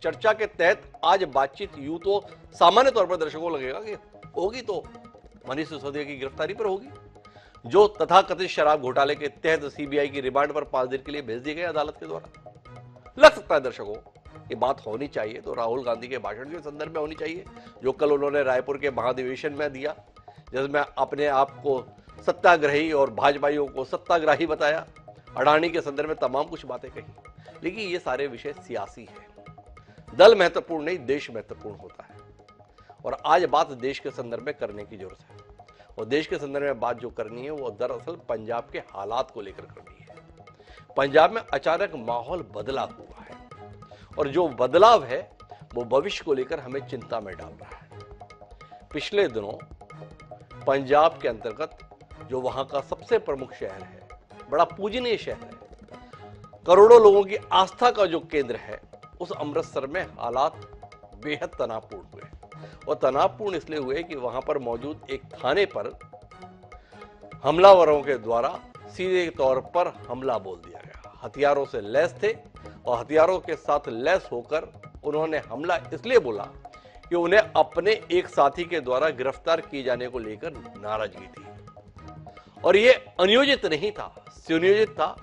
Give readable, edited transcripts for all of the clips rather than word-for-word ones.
चर्चा के तहत आज बातचीत यूं तो सामान्य तौर पर दर्शकों को लगेगा कि होगी तो मनीष सिसोदिया की गिरफ्तारी पर होगी, जो तथाकथित शराब घोटाले के तहत सीबीआई की रिमांड पर 5 दिन के लिए भेज दिए गए अदालत के द्वारा। लग सकता है दर्शकों ये बात होनी चाहिए तो राहुल गांधी के भाषण के संदर्भ में होनी चाहिए, जो कल उन्होंने रायपुर के महाधिवेशन में दिया, जिसमें अपने आप को सत्याग्रही और भाजपाइयों को सत्याग्राही बताया, अडानी के संदर्भ में तमाम कुछ बातें कही। लेकिन ये सारे विषय सियासी है, दल महत्वपूर्ण नहीं, देश महत्वपूर्ण होता है। और आज बात देश के संदर्भ में करने की जरूरत है, और देश के संदर्भ में बात जो करनी है वो दरअसल पंजाब के हालात को लेकर करनी है। पंजाब में अचानक माहौल बदला हुआ है, और जो बदलाव है वो भविष्य को लेकर हमें चिंता में डाल रहा है। पिछले दिनों पंजाब के अंतर्गत जो वहां का सबसे प्रमुख शहर है, बड़ा पूजनीय शहर है, करोड़ों लोगों की आस्था का जो केंद्र है, उस अमृतसर में हालात बेहद तनावपूर्ण हुए। और तनावपूर्ण इसलिए हुए कि वहां पर मौजूद एक थाने पर हमलावरों के द्वारा सीधे तौर पर हमला बोल दिया गया। हथियारों से लैस थे और हथियारों के साथ लैस होकर उन्होंने हमला इसलिए बोला कि उन्हें अपने एक साथी के द्वारा गिरफ्तार किए जाने को लेकर नाराजगी थी, और यह अनियोजित नहीं था, सुनियोजित था।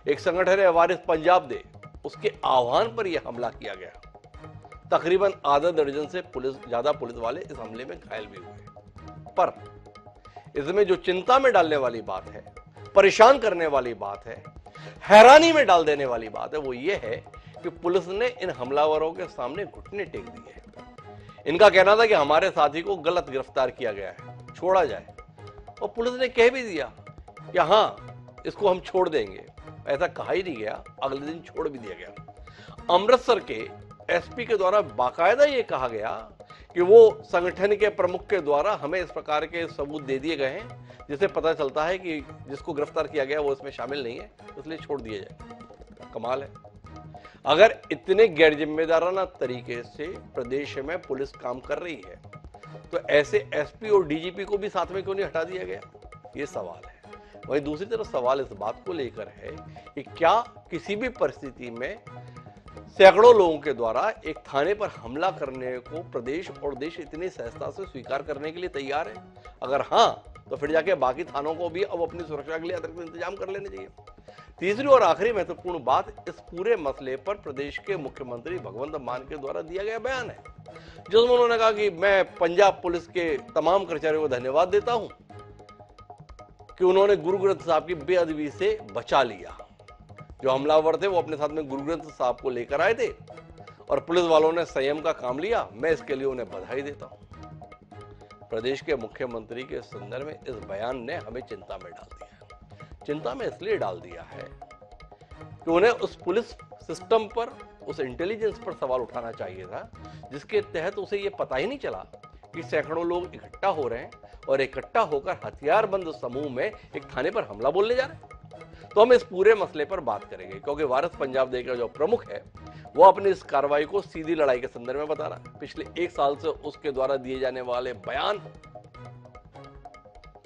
एक संगठन है वारिस पंजाब दे, उसके आह्वान पर यह हमला किया गया। तकरीबन आधा दर्जन से ज्यादा पुलिस वाले इस हमले में घायल भी हुए। पर इसमें जो चिंता में डालने वाली बात है, परेशान करने वाली बात है, हैरानी में डाल देने वाली बात है, वो ये है कि पुलिस ने इन हमलावरों के सामने घुटने टेक दिए। इनका कहना था कि हमारे साथी को गलत गिरफ्तार किया गया है, छोड़ा जाए, और पुलिस ने कह भी दिया कि हाँ इसको हम छोड़ देंगे। ऐसा कहा ही नहीं गया, अगले दिन छोड़ भी दिया गया। अमृतसर के एसपी के द्वारा बाकायदा ये कहा गया कि वो संगठन के प्रमुख के द्वारा हमें इस प्रकार के सबूत दे दिए गए हैं जिससे पता चलता है कि जिसको गिरफ्तार किया गया वो इसमें शामिल नहीं है, इसलिए छोड़ दिया जाए। कमाल है। अगर इतने गैर जिम्मेदाराना तरीके से प्रदेश में पुलिस काम कर रही है तो ऐसे एसपी और डीजीपी को भी साथ में क्यों नहीं हटा दिया गया, ये सवाल है। वहीं दूसरी तरफ सवाल इस बात को लेकर है कि क्या किसी भी परिस्थिति में सैकड़ों लोगों के द्वारा एक थाने पर हमला करने को प्रदेश और देश इतनी सहजता से स्वीकार करने के लिए तैयार है? अगर हां, तो फिर जाके बाकी थानों को भी अब अपनी सुरक्षा के लिए अतिरिक्त इंतजाम कर लेने चाहिए। तीसरी और आखिरी महत्वपूर्ण बात इस पूरे मसले पर प्रदेश के मुख्यमंत्री भगवंत मान के द्वारा दिया गया बयान है, जिसमें उन्होंने कहा कि मैं पंजाब पुलिस के तमाम कर्मचारियों को धन्यवाद देता हूं कि उन्होंने गुरु ग्रंथ साहब की बेअदबी से बचा लिया। जो हमलावर थे वो अपने साथ में गुरु ग्रंथ साहब को लेकर आए थे और पुलिस वालों ने संयम का काम लिया, मैं इसके लिए उन्हें बधाई देता हूं। प्रदेश के मुख्यमंत्री के संदर्भ में इस बयान ने हमें चिंता में डाल दिया है। चिंता में इसलिए डाल दिया है कि उन्हें उस पुलिस सिस्टम पर, उस इंटेलिजेंस पर सवाल उठाना चाहिए था जिसके तहत उसे ये पता ही नहीं चला कि सैकड़ों लोग इकट्ठा हो रहे हैं और इकट्ठा होकर हथियारबंद समूह में एक थाने पर हमला बोलने जा रहे हैं। तो हम इस पूरे मसले पर बात करेंगे क्योंकि वारिस पंजाब दे का जो प्रमुख है वो अपनी इस कार्रवाई को सीधी लड़ाई के संदर्भ में बता रहा है। पिछले एक साल से उसके द्वारा दिए जाने वाले बयान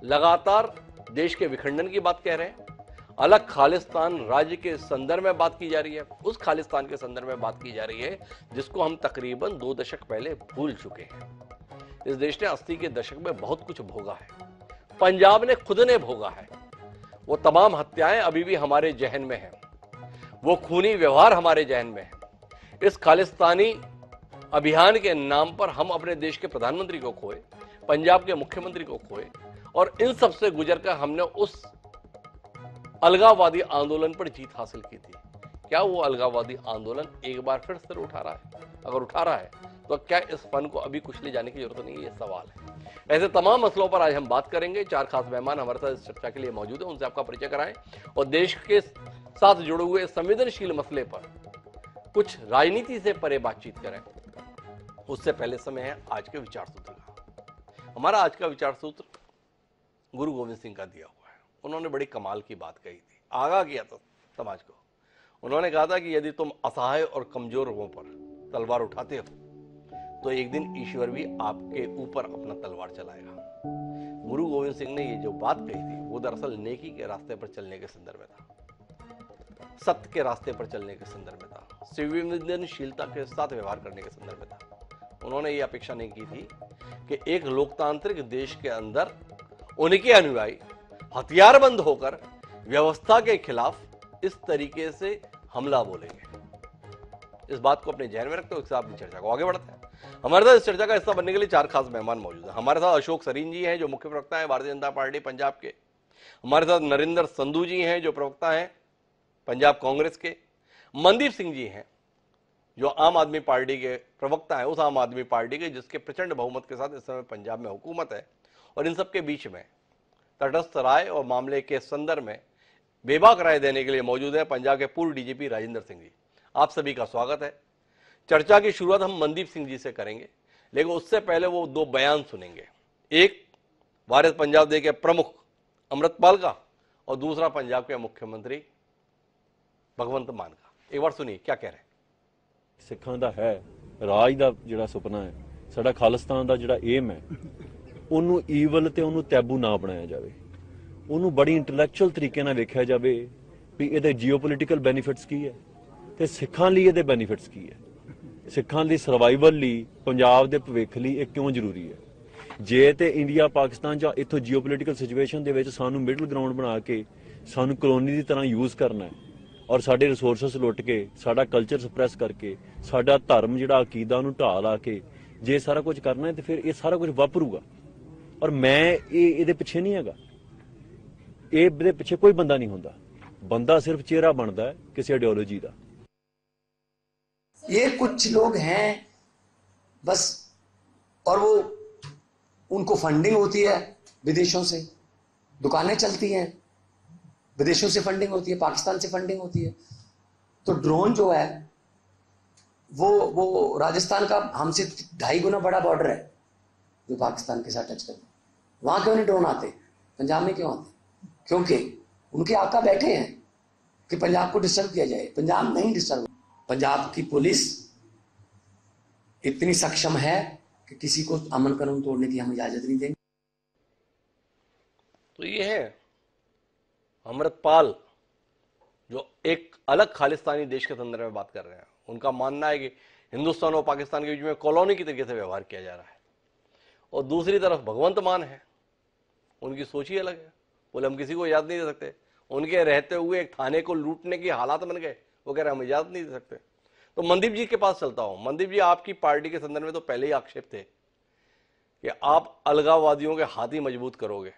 लगातार देश के विखंडन की बात कह रहे हैं, अलग खालिस्तान राज्य के संदर्भ में बात की जा रही है, उस खालिस्तान के संदर्भ में बात की जा रही है जिसको हम तकरीबन 2 दशक पहले भूल चुके हैं। इस देश ने 80 के दशक में बहुत कुछ भोगा है, पंजाब ने खुद ने भोगा है। वो तमाम हत्याएं अभी भी हमारे जहन में हैं, वो खूनी व्यवहार हमारे जहन में है। इस खालिस्तानी अभियान के नाम पर हम अपने देश के प्रधानमंत्री को खोए, पंजाब के मुख्यमंत्री को खोए, और इन सब से गुजरकर हमने उस अलगाववादी आंदोलन पर जीत हासिल की थी। क्या वो अलगाववादी आंदोलन एक बार फिर सिर उठा रहा है? अगर उठा रहा है तो क्या इस फन को अभी कुछ ले जाने की जरूरत नहीं है? ये सवाल है। ऐसे तमाम मसलों पर आज हम बात करेंगे। 4 खास मेहमान हमारे साथ इस चर्चा के लिए मौजूद हैं, उनसे आपका परिचय कराएं और देश के साथ जुड़े हुए संवेदनशील मसले पर कुछ राजनीति से परे बातचीत करें। उससे पहले समय है आज के विचार सूत्र का। हमारा आज का विचार सूत्र गुरु गोविंद सिंह का दिया हुआ है। उन्होंने बड़ी कमाल की बात कही थी, आगाह किया था समाज को। उन्होंने कहा था कि यदि तुम असहाय और कमजोर लोगों पर तलवार उठाते हो तो एक दिन ईश्वर भी आपके ऊपर अपना तलवार चलाएगा। गुरु गोविंद सिंह ने ये जो बात कही थी वो दरअसल नेकी के रास्ते पर चलने के संदर्भ में था। सत्य के रास्ते पर चलने के संदर्भ में था, संवेदनशीलता के साथ व्यवहार करने के संदर्भ में था। उन्होंने ये अपेक्षा नहीं की थी कि एक लोकतांत्रिक देश के अंदर उनके अनुयायी हथियारबंद होकर व्यवस्था के खिलाफ इस तरीके से हमला बोलेंगे। इस बात को अपने ध्यान में रखते हुए अपनी चर्चा को आगे बढ़ते हैं। हमारे साथ इस चर्चा का हिस्सा बनने के लिए 4 खास मेहमान मौजूद हैं। हमारे साथ अशोक सरीन जी हैं जो मुख्य प्रवक्ता हैं भारतीय जनता पार्टी पंजाब के। हमारे साथ नरेंद्र संधू जी हैं जो प्रवक्ता हैं पंजाब कांग्रेस के। मनदीप सिंह जी हैं जो आम आदमी पार्टी के प्रवक्ता हैं, उस आम आदमी पार्टी के जिसके प्रचंड बहुमत के साथ इस समय पंजाब में हुकूमत है। और इन सबके बीच में तटस्थ राय और मामले के संदर्भ में बेबाक राय देने के लिए मौजूद है पंजाब के पूर्व डीजीपी राजेंद्र सिंह जी। आप सभी का स्वागत है। चर्चा की शुरुआत हम मनदीप सिंह जी से करेंगे, लेकिन उससे पहले वो 2 बयान सुनेंगे। एक वारिस पंजाब दे के प्रमुख अमृतपाल का और दूसरा पंजाब के मुख्यमंत्री भगवंत मान का। एक बार सुनिए क्या कह रहे हैं। सिखां दा है राज दा जिहड़ा सुपना है, साडा खालिस्तान दा जिहड़ा एम है, ਉਹਨੂੰ ਈਵਲ ਤੇ ਉਹਨੂੰ ਟੈਬੂ ਨਾ ਬਣਾਇਆ ਜਾਵੇ। ਉਹਨੂੰ ਬੜੀ ਇੰਟੈਲੈਕਚੁਅਲ ਤਰੀਕੇ ਨਾਲ ਵੇਖਿਆ ਜਾਵੇ ਵੀ ਇਹਦੇ ਜੀਓਪੋਲਿਟੀਕਲ ਬੈਨੀਫਿਟਸ ਕੀ ਹੈ ਤੇ ਸਿੱਖਾਂ ਲਈ ਇਹਦੇ ਬੈਨੀਫਿਟਸ ਕੀ ਹੈ। ਸਿੱਖਾਂ ਲਈ ਸਰਵਾਈਵਲ ਲਈ, ਪੰਜਾਬ ਦੇ ਭਵਿੱਖ ਲਈ ਇਹ ਕਿਉਂ ਜ਼ਰੂਰੀ ਹੈ। ਜੇ ਤੇ ਇੰਡੀਆ ਪਾਕਿਸਤਾਨ ਜਾਂ ਇੱਥੋਂ ਜੀਓਪੋਲਿਟੀਕਲ ਸਿਚੁਏਸ਼ਨ ਦੇ ਵਿੱਚ ਸਾਨੂੰ ਮਿਡਲ ਗਰਾਊਂਡ ਬਣਾ ਕੇ ਸਾਨੂੰ ਕਲੋਨੀ ਦੀ ਤਰ੍ਹਾਂ ਯੂਜ਼ ਕਰਨਾ ਹੈ ਔਰ ਸਾਡੇ ਰਿਸੋਰਸਸ ਲੁੱਟ ਕੇ, ਸਾਡਾ ਕਲਚਰ ਸਪਰੈਸ ਕਰਕੇ, ਸਾਡਾ ਧਰਮ ਜਿਹੜਾ ਅਕੀਦਾ ਨੂੰ ਢਾਹ ਲਾ ਕੇ ਜੇ ਸਾਰਾ ਕੁਝ ਕਰਨਾ ਹੈ ਤੇ ਫਿਰ ਇਹ ਸਾਰਾ ਕੁਝ ਵਾਪਰੂਗਾ। और मैं ये पिछे नहीं है, ये पिछे कोई बंदा नहीं होता, बंदा सिर्फ चेहरा बनता है किसी आइडियोलॉजी का। ये कुछ लोग हैं बस, और वो उनको फंडिंग होती है विदेशों से, दुकानें चलती हैं विदेशों से फंडिंग होती है, पाकिस्तान से फंडिंग होती है। तो ड्रोन जो है वो राजस्थान का हमसे 2.5 गुना बड़ा बॉर्डर है जो पाकिस्तान के साथ टच करता है। वहां क्यों नहीं ड्रोन आते, पंजाब में क्यों आते? क्योंकि उनके आका बैठे हैं कि पंजाब को डिस्टर्ब किया जाए। पंजाब नहीं डिस्टर्ब, पंजाब की पुलिस इतनी सक्षम है कि किसी को अमन कानून तोड़ने की हम इजाजत नहीं देंगे। तो ये है अमृतपाल जो एक अलग खालिस्तानी देश के संदर्भ में बात कर रहे हैं। उनका मानना है कि हिंदुस्तान और पाकिस्तान के बीच में कॉलोनी की तरीके से व्यवहार किया जा रहा है। और दूसरी तरफ भगवंत मान है, उनकी सोच ही अलग है। बोले हम किसी को इजाजत नहीं दे सकते। उनके रहते हुए एक थाने को लूटने की हालात बन गए, वो कह रहे हम इजाजत नहीं दे सकते। तो मनदीप जी के पास चलता हूं। मनदीप जी, आपकी पार्टी के संदर्भ में तो पहले ही आक्षेप थे कि आप अलगाववादियों के हाथ ही मजबूत करोगे।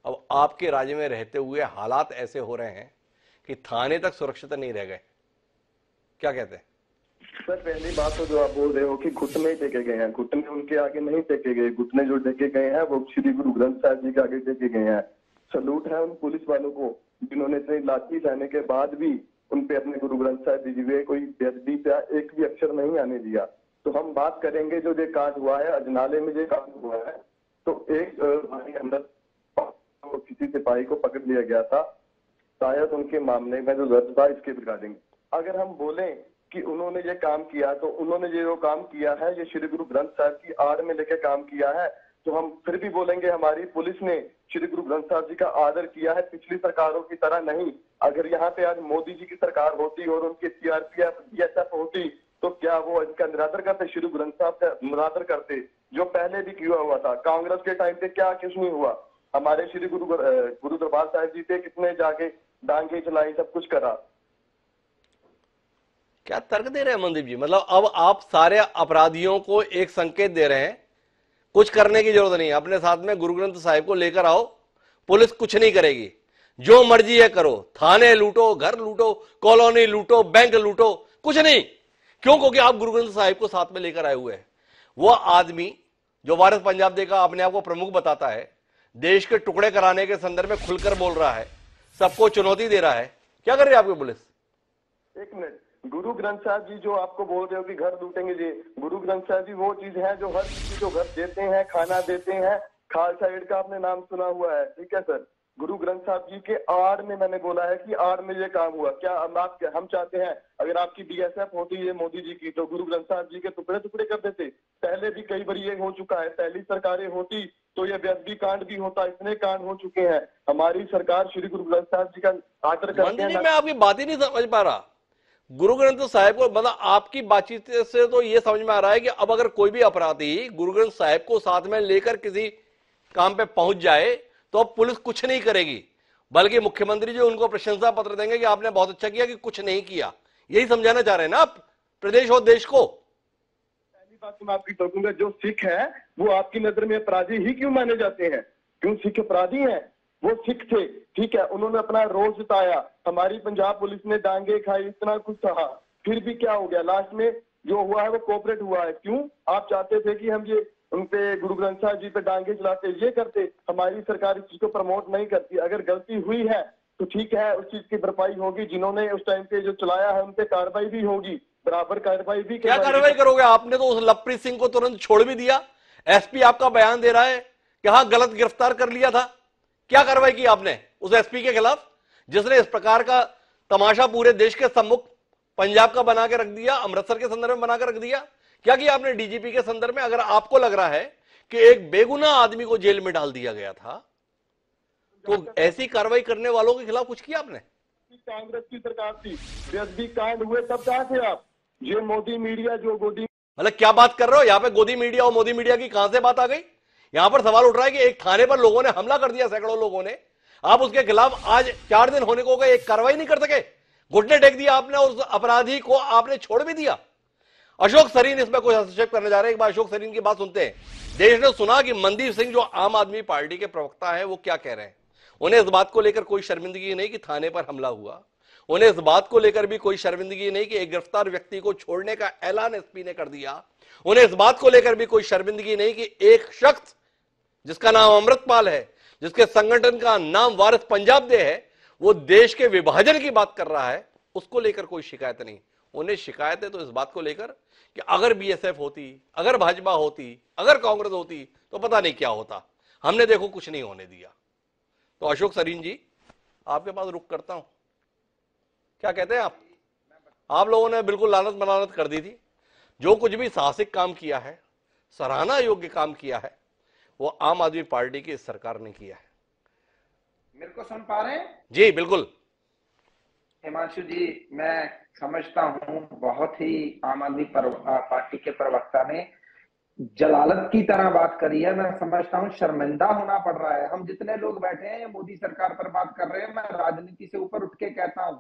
अब आपके राज्य में रहते हुए हालात ऐसे हो रहे हैं कि थाने तक सुरक्षित नहीं रह गए, क्या कहते हैं? सर, पहली बात तो जो आप बोल रहे हो कि घुटने टेके गए हैं, घुटने उनके आगे नहीं टेके गए। घुटने जो टेके गए हैं वो श्री गुरु ग्रंथ साहिब जी के आगे टेके गए हैं। सलूट है उन पुलिस वालों को जिन्होंने इतनी लाठी सहने के बाद भी उन पे अपने गुरु ग्रंथ साहिब जी हुए कोई बेअदबी का एक भी अक्षर नहीं आने दिया। तो हम बात करेंगे जो ये कांड हुआ है अजनाले में, ये कांड हुआ है तो एक हमारे अंदर तो किसी सिपाही को पकड़ लिया गया था, शायद उनके मामले में जो दर्ज था इसके रिगार्डिंग। अगर हम बोलें कि उन्होंने ये काम किया तो उन्होंने ये जो काम किया है ये श्री गुरु ग्रंथ साहिब की आड़ में लेकर काम किया है, तो हम फिर भी बोलेंगे हमारी पुलिस ने श्री गुरु ग्रंथ साहिब जी का आदर किया है, पिछली सरकारों की तरह नहीं। अगर यहाँ पे आज मोदी जी की सरकार होती और उनकी सीआरपीएफ बीएसएफ होती तो क्या वो इनका निरादर करते, श्री गुरु ग्रंथ साहिब का निरादर करते, जो पहले भी किया हुआ था। कांग्रेस के टाइम पे क्या कुछ नहीं हुआ, हमारे श्री गुरु दरबार साहिब जी पे कितने जाके डांगे चलाई, सब कुछ करा। क्या तर्क दे रहे हैं मनदीप जी? मतलब अब आप सारे अपराधियों को एक संकेत दे रहे हैं, कुछ करने की जरूरत नहीं, अपने साथ में गुरु ग्रंथ साहिब को लेकर आओ, पुलिस कुछ नहीं करेगी, जो मर्जी है करो, थाने लूटो, घर लूटो, कॉलोनी लूटो, बैंक लूटो, कुछ नहीं। क्यों? क्योंकि आप गुरु ग्रंथ साहिब को साथ में लेकर आए हुए हैं। वो आदमी जो वारिस पंजाब दे का अपने आप को प्रमुख बताता है, देश के टुकड़े कराने के संदर्भ में खुलकर बोल रहा है, सबको चुनौती दे रहा है, क्या कर रही है आपकी पुलिस? एक मिनट, गुरु ग्रंथ साहिब जी जो आपको बोल रहे हो कि घर लूटेंगे जी, गुरु ग्रंथ साहिब जी वो चीज है जो हर किसी को घर देते हैं, खाना देते हैं। खालसा एड का आपने नाम सुना हुआ है, ठीक है सर। गुरु ग्रंथ साहब जी के आड़ में मैंने बोला है कि आड़ में ये काम हुआ। क्या हम चाहते हैं अगर आपकी बीएसएफ होती है मोदी जी की तो गुरु ग्रंथ साहब जी के टुकड़े टुकड़े कर देते। पहले भी कई बार ये हो चुका है, पहली सरकारें होती तो ये बेअदबी कांड भी होता, इतने कांड हो चुके हैं। हमारी सरकार श्री गुरु ग्रंथ साहब जी का आदर करते मंत्री जी, हैं। मैं आपकी बात ही नहीं समझ पा रहा। गुरु ग्रंथ साहिब को, मतलब आपकी बातचीत से तो ये समझ में आ रहा है कि अब अगर कोई भी अपराधी गुरु ग्रंथ साहिब को साथ में लेकर किसी काम पे पहुंच जाए तो अब पुलिस कुछ नहीं करेगी, बल्कि मुख्यमंत्री जी उनको प्रशंसा पत्र देंगे कि आपने बहुत अच्छा किया कि कुछ नहीं किया। यही समझाना चाह रहे हैं ना आप प्रदेश और देश को? पहली बात तो मैं आपकी टोकूंगा, जो सिख है वो आपकी नजर में अपराधी ही क्यों माने जाते हैं? क्यों सिख अपराधी हैं? वो सिख थे, ठीक है, उन्होंने अपना रोज जताया, हमारी पंजाब पुलिस ने डांगे खाई, इतना कुछ सहा, फिर भी क्या हो गया? लास्ट में जो हुआ है वो कोऑपरेट हुआ है। क्यों? आप चाहते थे कि हम ये उन पे गुरु ग्रंथ साहब जी पे डांगे चलाते, ये करते। हमारी सरकार इस चीज को प्रमोट नहीं करती। अगर गलती हुई है तो ठीक है, उस चीज की भरपाई होगी। जिन्होंने उस टाइम पे जो चलाया है उन पे कार्रवाई भी होगी, बराबर कार्रवाई भी। क्या कार्रवाई करोगे? आपने तो उस लवप्रीत सिंह को तुरंत छोड़ भी दिया। एसपी आपका बयान दे रहा है कि हाँ गलत गिरफ्तार कर लिया था। क्या कार्रवाई की आपने उस एसपी के खिलाफ जिसने इस प्रकार का तमाशा पूरे देश के सम्मुख पंजाब का बना के रख दिया, अमृतसर के संदर्भ में बनाकर रख दिया? क्या किया आपने डीजीपी के संदर्भ में? अगर आपको लग रहा है कि एक बेगुनाह आदमी को जेल में डाल दिया गया था तो ऐसी कार्रवाई करने वालों के खिलाफ कुछ किया आपने? कांग्रेस की सरकार थी, बेअदबी कांड हुए तब कहां थे आप? ये मोदी मीडिया जो गोदी, मतलब क्या बात कर रहे हो यहाँ पे? गोदी मीडिया और मोदी मीडिया की कहां से बात आ गई? यहां पर सवाल उठ रहा है कि एक थाने पर लोगों ने हमला कर दिया, सैकड़ों लोगों ने, आप उसके खिलाफ आज 4 दिन होने को गए, एक कार्रवाई नहीं कर सके। घुटने टेक दिया आपने, उस अपराधी को आपने छोड़ भी दिया। अशोक सरीन इसमें कोई हस्तक्षेप करने जा रहे हैं। एक बार अशोक सरीन की बात सुनते हैं। देश ने सुना कि मनदीप सिंह जो आम आदमी पार्टी के प्रवक्ता है वो क्या कह रहे हैं। उन्हें इस बात को लेकर कोई शर्मिंदगी नहीं कि थाने पर हमला हुआ, उन्हें इस बात को लेकर भी कोई शर्मिंदगी नहीं कि एक गिरफ्तार व्यक्ति को छोड़ने का ऐलान एसपी ने कर दिया, उन्हें इस बात को लेकर भी कोई शर्मिंदगी नहीं कि एक शख्स जिसका नाम अमृतपाल है, जिसके संगठन का नाम वारिस पंजाब दे है, वो देश के विभाजन की बात कर रहा है, उसको लेकर कोई शिकायत नहीं। उन्हें शिकायत है तो इस बात को लेकर कि अगर बीएसएफ होती, अगर भाजपा होती, अगर कांग्रेस होती तो पता नहीं क्या होता। हमने देखो कुछ नहीं होने दिया। तो अशोक सरीन जी, आपके पास रुक करता हूं, क्या कहते हैं आप लोगों ने बिल्कुल लानत मलानत कर दी थी। जो कुछ भी साहसिक काम किया है, सराहना योग्य काम किया है, वो आम आदमी पार्टी की इस सरकार ने किया है। मेरे को सुन पा रहे हैं? जी बिल्कुल। हिमांशु जी, मैं समझता हूं बहुत ही आम आदमी पार्टी के प्रवक्ता ने जलालत की तरह बात करी है। मैं समझता हूं शर्मिंदा होना पड़ रहा है। हम जितने लोग बैठे हैं मोदी सरकार पर बात कर रहे हैं, मैं राजनीति से ऊपर उठ के कहता हूं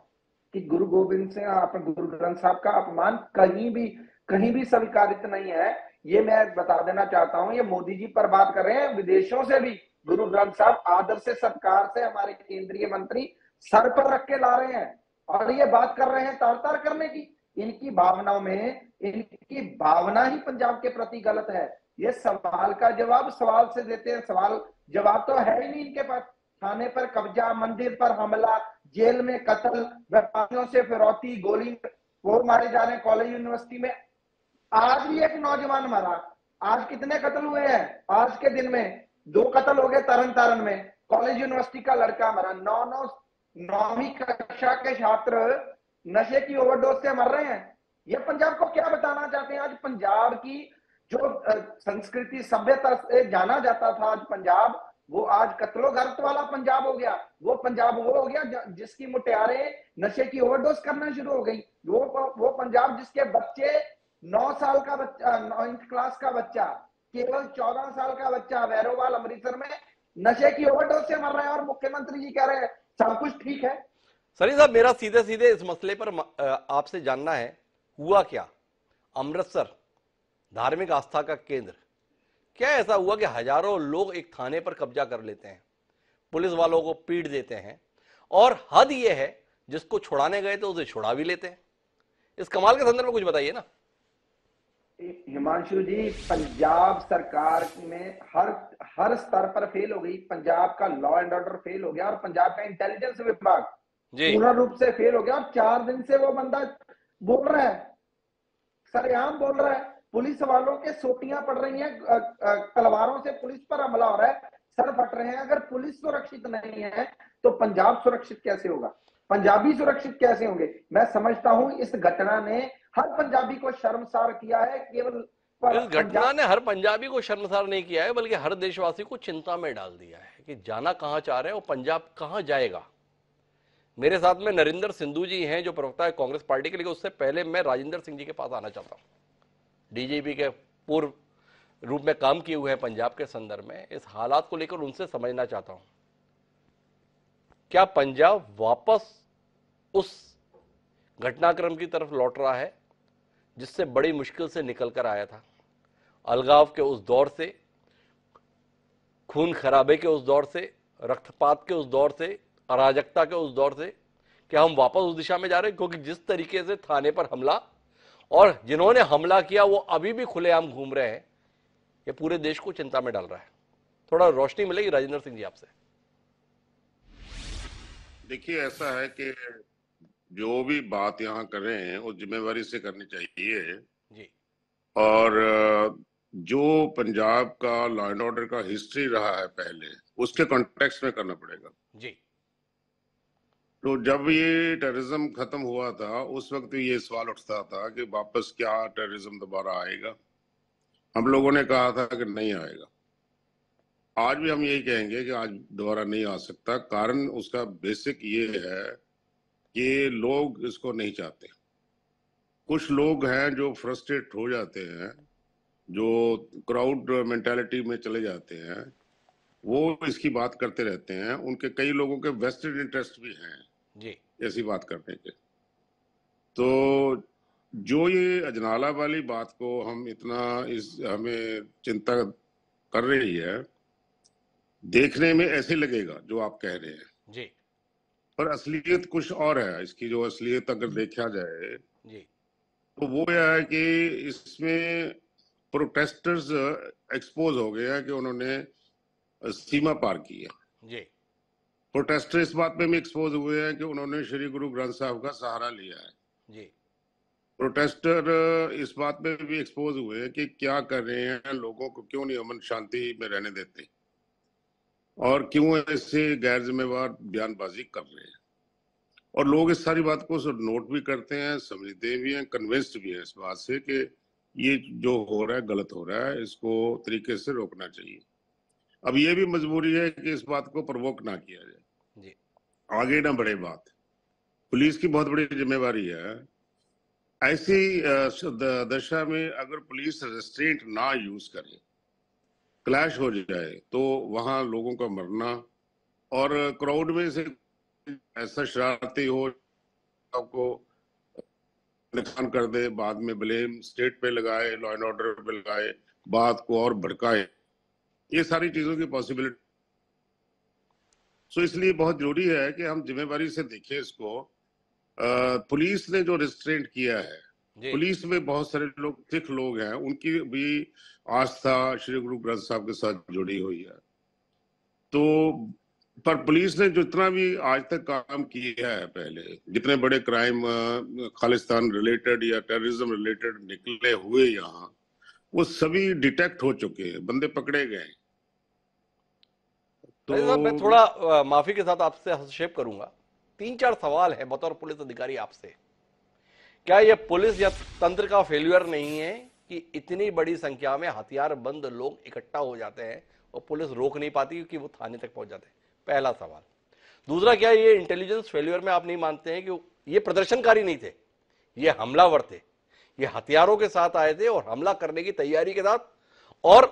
कि गुरु गोविंद सिंह, गुरु ग्रंथ साहब का अपमान कहीं भी स्वीकारित नहीं है। ये मैं बता देना चाहता हूं। ये मोदी जी पर बात कर रहे हैं, विदेशों से भी गुरु ग्रंथ साहब आदर से, सत्कार से हमारे केंद्रीय मंत्री सर पर रख के ला रहे हैं और ये बात कर रहे हैं तार तार करने की। इनकी भावनाओं में, इनकी भावना ही पंजाब के प्रति गलत है। ये सवाल का जवाब सवाल से देते हैं, सवाल जवाब तो है ही नहीं इनके पास। थाने पर कब्जा, मंदिर पर हमला, जेल में कत्ल, व्यापारियों से फिरौती, गोली वो मारे जा रहे हैं। कॉलेज यूनिवर्सिटी में आज भी एक नौजवान मरा। आज कितने कत्ल हुए हैं? आज के दिन में 2 कत्ल हो गए तरन तारण में। कॉलेज यूनिवर्सिटी का लड़का मरा। 9वीं कक्षा के छात्र नशे की ओवरडोज से मर रहे हैं। ये पंजाब को क्या बताना चाहते हैं? आज पंजाब की जो संस्कृति, सभ्यता से जाना जाता था, आज पंजाब वो आज कत्लो गर्त वाला पंजाब हो गया। वो पंजाब वो हो गया जिसकी मुटियारें नशे की ओवरडोज करना शुरू हो गई। वो पंजाब जिसके बच्चे 9 साल का बच्चा, 9th क्लास का बच्चा, केवल 14 साल का बच्चा वैरोवाल अमृतसर में नशे की ओवरडोज से मर रहे हैं और मुख्यमंत्री जी कह रहे हैं सब कुछ ठीक है। सरी साहब, मेरा सीधे सीधे इस मसले पर आपसे जानना है, हुआ क्या? अमृतसर धार्मिक आस्था का केंद्र, क्या ऐसा हुआ कि हजारों लोग एक थाने पर कब्जा कर लेते हैं, पुलिस वालों को पीट देते हैं और हद यह है जिसको छुड़ाने गए तो उसे छुड़ा भी लेते हैं? इस कमाल के संदर्भ में कुछ बताइए ना। हिमांशु जी, पंजाब सरकार में हर स्तर पर फेल हो गई। पंजाब का लॉ एंड ऑर्डर फेल हो गया और पंजाब का इंटेलिजेंस विभाग पूर्ण रूप से फेल हो गया। और 4 दिन से वो बंदा बोल रहा है, सरेआम बोल रहा है, पुलिस वालों के सोटियां पड़ रही हैं, तलवारों से पुलिस पर हमला हो रहा है। सर फट रहे हैं। अगर पुलिस सुरक्षित नहीं है तो पंजाब सुरक्षित कैसे होगा, पंजाबी सुरक्षित कैसे होंगे? मैं समझता हूं इस घटना ने हर पंजाबी को शर्मसार किया है। केवल इस घटना ने हर पंजाबी को शर्मसार नहीं किया है, बल्कि हर देशवासी को चिंता में डाल दिया है कि जाना कहां चाह रहे हैं और पंजाब कहां जाएगा। मेरे साथ में नरेंद्र सिंधु जी हैं जो प्रवक्ता है कांग्रेस पार्टी के लिए। उससे पहले मैं राजेंद्र सिंह जी के पास आना चाहता हूं, डीजीपी के पूर्व रूप में काम किए हुए हैं पंजाब के संदर्भ में। इस हालात को लेकर उनसे समझना चाहता हूं, क्या पंजाब वापस उस घटनाक्रम की तरफ लौट रहा है जिससे बड़ी मुश्किल से निकल कर आया था? अलगाव के उस दौर से, खून खराबे के उस दौर से, रक्तपात के उस दौर से, अराजकता के उस दौर से, क्या हम वापस उस दिशा में जा रहे हैं? क्योंकि जिस तरीके से थाने पर हमला और जिन्होंने हमला किया वो अभी भी खुलेआम घूम रहे हैं, ये पूरे देश को चिंता में डाल रहा है। थोड़ा रोशनी मिलेगी राजेंद्र सिंह जी आपसे। देखिए, ऐसा है कि जो भी बात यहाँ कर रहे हैं वो जिम्मेवारी से करनी चाहिए जी। और जो पंजाब का लॉ एंड ऑर्डर का हिस्ट्री रहा है पहले, उसके कॉन्टेक्स्ट में करना पड़ेगा जी। तो जब ये टेररिज्म खत्म हुआ था उस वक्त ये सवाल उठता था कि वापस क्या टेररिज्म दोबारा आएगा। हम लोगों ने कहा था कि नहीं आएगा। आज भी हम यही कहेंगे कि आज दोबारा नहीं आ सकता। कारण उसका बेसिक ये है कि लोग इसको नहीं चाहते। कुछ लोग हैं जो फ्रस्ट्रेट हो जाते हैं, जो क्राउड मेंटालिटी में चले जाते हैं, वो इसकी बात करते रहते हैं। उनके कई लोगों के वेस्टेड इंटरेस्ट भी हैं जी ऐसी बात करने के। तो जो ये अजनाला वाली बात को हम इतना हमें चिंता कर रही है, देखने में ऐसे लगेगा जो आप कह रहे हैं जी, पर असलियत कुछ और है। इसकी जो असलियत अगर देखा जाए जी तो वो यह है कि इसमें प्रोटेस्टर्स एक्सपोज हो गए हैं कि उन्होंने सीमा पार की है। जी प्रोटेस्टर इस बात पे भी एक्सपोज हुए हैं कि उन्होंने श्री गुरु ग्रंथ साहब का सहारा लिया है। जी। प्रोटेस्टर इस बात पे भी एक्सपोज हुए हैं कि क्या कर रहे हैं, लोगों को क्यों नहीं अमन शांति में रहने देते और क्यों ऐसे गैर जिम्मेवार बयानबाजी कर रहे हैं। और लोग इस सारी बात को नोट भी करते हैं, समझते भी हैं, कन्विंस्ड भी हैं इस बात से कि ये जो हो रहा है गलत हो रहा है, इसको तरीके से रोकना चाहिए। अब ये भी मजबूरी है कि इस बात को प्रवोक ना किया जाए जी। आगे ना बढ़े बात। पुलिस की बहुत बड़ी जिम्मेवारी है। ऐसी दशा में अगर पुलिस रेस्ट्रेंट ना यूज करे, क्लैश हो जाए, तो वहां लोगों का मरना और क्राउड में से ऐसा शरारती हो आपको नुकसान कर दे, बाद में ब्लेम स्टेट पे लगाए, लॉ एंड ऑर्डर पे लगाए, बात को और भड़काए, ये सारी चीजों की पॉसिबिलिटी। सो इसलिए बहुत जरूरी है कि हम जिम्मेवारी से देखें इसको। पुलिस ने जो रिस्ट्रेंट किया है, पुलिस में बहुत सारे लोग सिख लोग हैं, उनकी भी आस्था श्री गुरु ग्रंथ साहब के साथ जुड़ी हुई है। तो पर पुलिस ने जितना भी आज तक काम किया है, पहले जितने बड़े क्राइम खालिस्तान रिलेटेड या टेररिज्म रिलेटेड निकले हुए यहाँ, वो सभी डिटेक्ट हो चुके हैं, बंदे पकड़े गए। तो मैं थोड़ा माफी के साथ आपसे हस्तक्षेप करूंगा। 3-4 सवाल है बतौर पुलिस अधिकारी आपसे। क्या यह पुलिस या तंत्र का फेल्यूर नहीं है कि इतनी बड़ी संख्या में हथियारबंद लोग इकट्ठा हो जाते हैं और पुलिस रोक नहीं पाती क्योंकि वो थाने तक पहुंच जाते हैं? पहला सवाल। दूसरा, क्या ये इंटेलिजेंस फेल्यूर में आप नहीं मानते हैं कि ये प्रदर्शनकारी नहीं थे, ये हमलावर थे, ये हथियारों के साथ आए थे और हमला करने की तैयारी के साथ और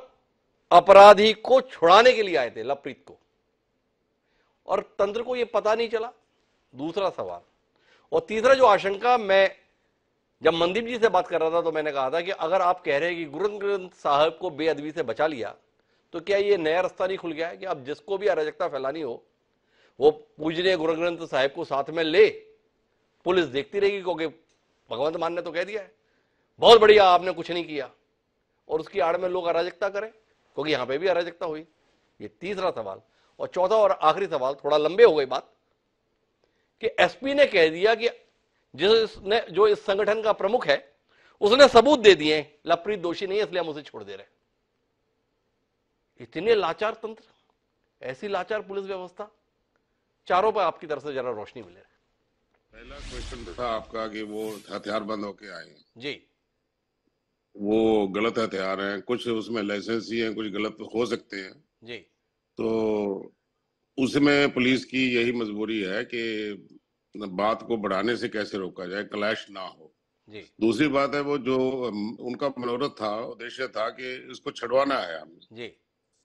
अपराधी को छुड़ाने के लिए आए थे, लवप्रीत को, और तंत्र को ये पता नहीं चला? दूसरा सवाल। और तीसरा जो आशंका, मैं जब मनदीप जी से बात कर रहा था तो मैंने कहा था कि अगर आप कह रहे हैं कि गुरु ग्रंथ साहब को बेअदबी से बचा लिया, तो क्या ये नया रास्ता नहीं खुल गया है कि अब जिसको भी अराजकता फैलानी हो वो पूजनीय गुरु ग्रंथ साहिब को साथ में ले, पुलिस देखती रहेगी क्योंकि भगवंत मान ने तो कह दिया है बहुत बढ़िया आपने कुछ नहीं किया, और उसकी आड़ में लोग अराजकता करें क्योंकि यहां पे भी अराजकता हुई? ये तीसरा सवाल। और चौथा और आखिरी सवाल, थोड़ा लंबे हो गई बात, कि एसपी ने कह दिया कि जिसने जो इस संगठन का प्रमुख है उसने सबूत दे दिए, लवप्रीत दोषी नहीं है इसलिए हम उसे छोड़ दे रहे हैं। इतने लाचार तंत्र, ऐसी लाचार पुलिस व्यवस्था, चारों पर आपकी तरफ से जरा रोशनी मिले। पहला क्वेश्चन था आपका कि वो हथियार बंद होके आए हैं जी, वो गलत हथियार हैं, कुछ उसमें लाइसेंसी हैं, कुछ गलत हो सकते हैं। जी, तो उसमें पुलिस की यही मजबूरी है कि बात को बढ़ाने से कैसे रोका जाए, क्लैश ना हो। जी, दूसरी बात है वो जो उनका मनोरथ था, उद्देश्य था कि इसको छुड़वाना है हमें, जी,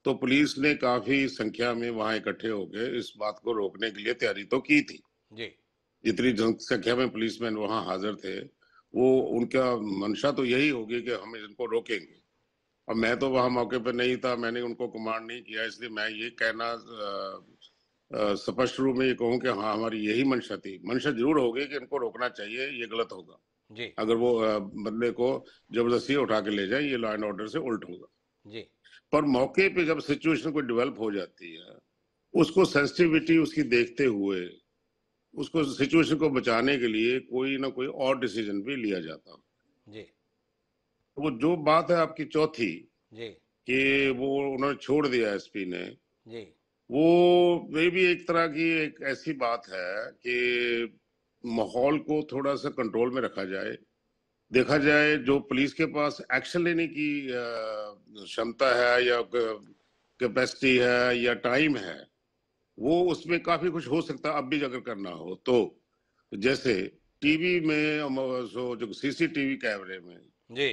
तो पुलिस ने काफी संख्या में वहां इकट्ठे होकर इस बात को रोकने के लिए तैयारी तो की थी। जी, जितनी जनसंख्या में पुलिसमैन वहां हाजिर थे, वो उनका मंशा तो यही होगी कि हम इनको रोकेंगे। अब मैं तो वहां मौके पर नहीं था, मैंने उनको कमांड नहीं किया, इसलिए मैं ये कहना स्पष्ट रूप में ये कहूँ कि हाँ हमारी यही मंशा थी। मंशा जरूर होगी कि इनको रोकना चाहिए, ये गलत होगा। जी, अगर वो बंदे को जबरदस्ती उठा के ले जाए, ये लॉ एंड ऑर्डर से उल्ट होगा। जी, पर मौके पे जब सिचुएशन को डेवलप हो जाती है, उसको सेंसिटिविटी उसकी देखते हुए उसको सिचुएशन को बचाने के लिए कोई ना कोई और डिसीजन भी लिया जाता। जी, वो जो बात है आपकी चौथी जी, कि वो उन्होंने छोड़ दिया एसपी ने, जी, वो वे भी एक तरह की एक ऐसी बात है कि माहौल को थोड़ा सा कंट्रोल में रखा जाए। देखा जाए जो पुलिस के पास एक्शन लेने की क्षमता है या कैपेसिटी है या टाइम है, वो उसमें काफी कुछ हो सकता है। अब भी अगर करना हो तो जैसे टीवी में जो सीसीटीवी कैमरे में जी,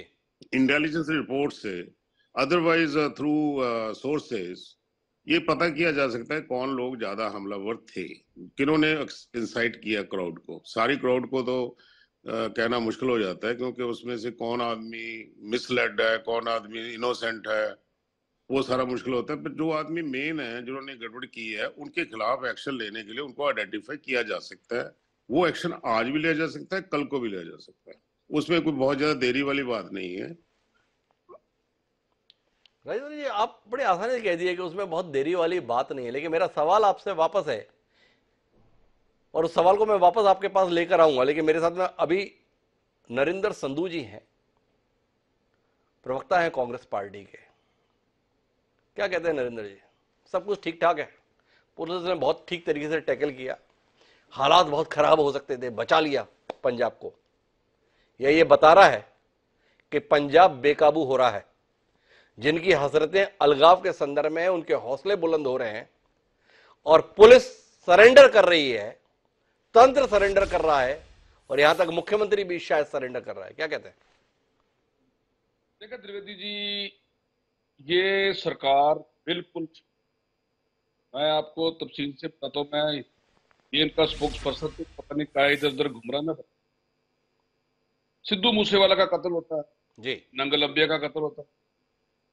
इंटेलिजेंस रिपोर्ट से, अदरवाइज थ्रू सोर्सेस ये पता किया जा सकता है कौन लोग ज्यादा हमलावर थे, किन्होंने इंसाइट किया क्राउड को। सारी क्राउड को तो कहना मुश्किल हो जाता है, क्योंकि उसमें से कौन आदमी मिसलेड है, कौन आदमी इनोसेंट है, वो सारा मुश्किल होता है। पर जो आदमी मेन है, जिन्होंने गड़बड़ की है, उनके खिलाफ एक्शन लेने के लिए उनको आइडेंटिफाई किया जा सकता है। वो एक्शन आज भी लिया जा सकता है, कल को भी लिया जा सकता है, उसमें कोई बहुत ज्यादा देरी वाली बात नहीं है। राजेंद्र जी, आप बड़े आसानी से कह दिए कि उसमें बहुत देरी वाली बात नहीं है, लेकिन मेरा सवाल आपसे वापस है, और उस सवाल को मैं वापस आपके पास लेकर आऊंगा, लेकिन मेरे साथ में अभी नरेंद्र संधू जी हैं, प्रवक्ता हैं कांग्रेस पार्टी के। क्या कहते हैं नरेंद्र जी? सब कुछ ठीक ठाक है, पुलिस ने बहुत ठीक तरीके से टैकल किया, हालात बहुत खराब हो सकते थे, बचा लिया पंजाब को, यह ये बता रहा है कि पंजाब बेकाबू हो रहा है, जिनकी हसरतें अलगाव के संदर्भ में उनके हौसले बुलंद हो रहे हैं, और पुलिस सरेंडर कर रही है, तंत्र सरेंडर कर रहा है, और यहां तक मुख्यमंत्री भी शायद सरेंडर कर रहा है। क्या कहते हैं? देखिए त्रिवेदी जी, ये सरकार बिल्कुल, मैं आपको तफसील से बताता हूँ। मैं ये इनका स्पोक्स पर्सन तो पता नहीं क्या इधर उधर घूम रहा है। मैं सिद्धू मूसेवाला का कत्ल होता है जी, नंगल अब्बिया का कत्ल होता है,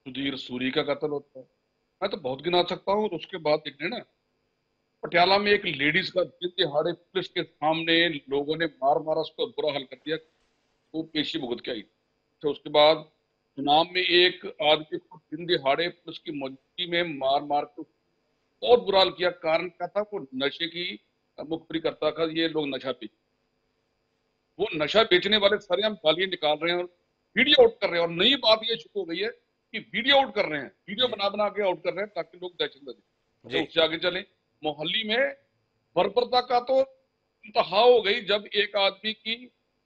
सुधीर सूरी का कत्ल होता है, मैं तो बहुत गिना सकता हूँ। और उसके बाद देखने ना, पटियाला में एक लेडीज का दिन दिहाड़े पुलिस के सामने लोगों ने मार मारा, उसको बुरा हाल कर दिया, वो पेशी भुगत के आई। तो उसके बाद चुनाव में एक आदमी को दिन दिहाड़े पुलिस की मौजूदगी में मार मार के बहुत बुरा हाल किया। कारण क्या था? वो नशे की मुखबिरी करता था, ये लोग नशा बेच, वो नशा बेचने वाले सरेआम गालियां निकाल रहे हैं और वीडियो आउट कर रहे हैं। और नई बात ये शुरू हो गई है कि वीडियो आउट कर रहे हैं, वीडियो बना बना के आउट कर रहे हैं ताकि लोग दहशत में दें। तो उससे आगे चले, मोहाली में बर्बरता का तो इंतहा हो गई जब एक आदमी की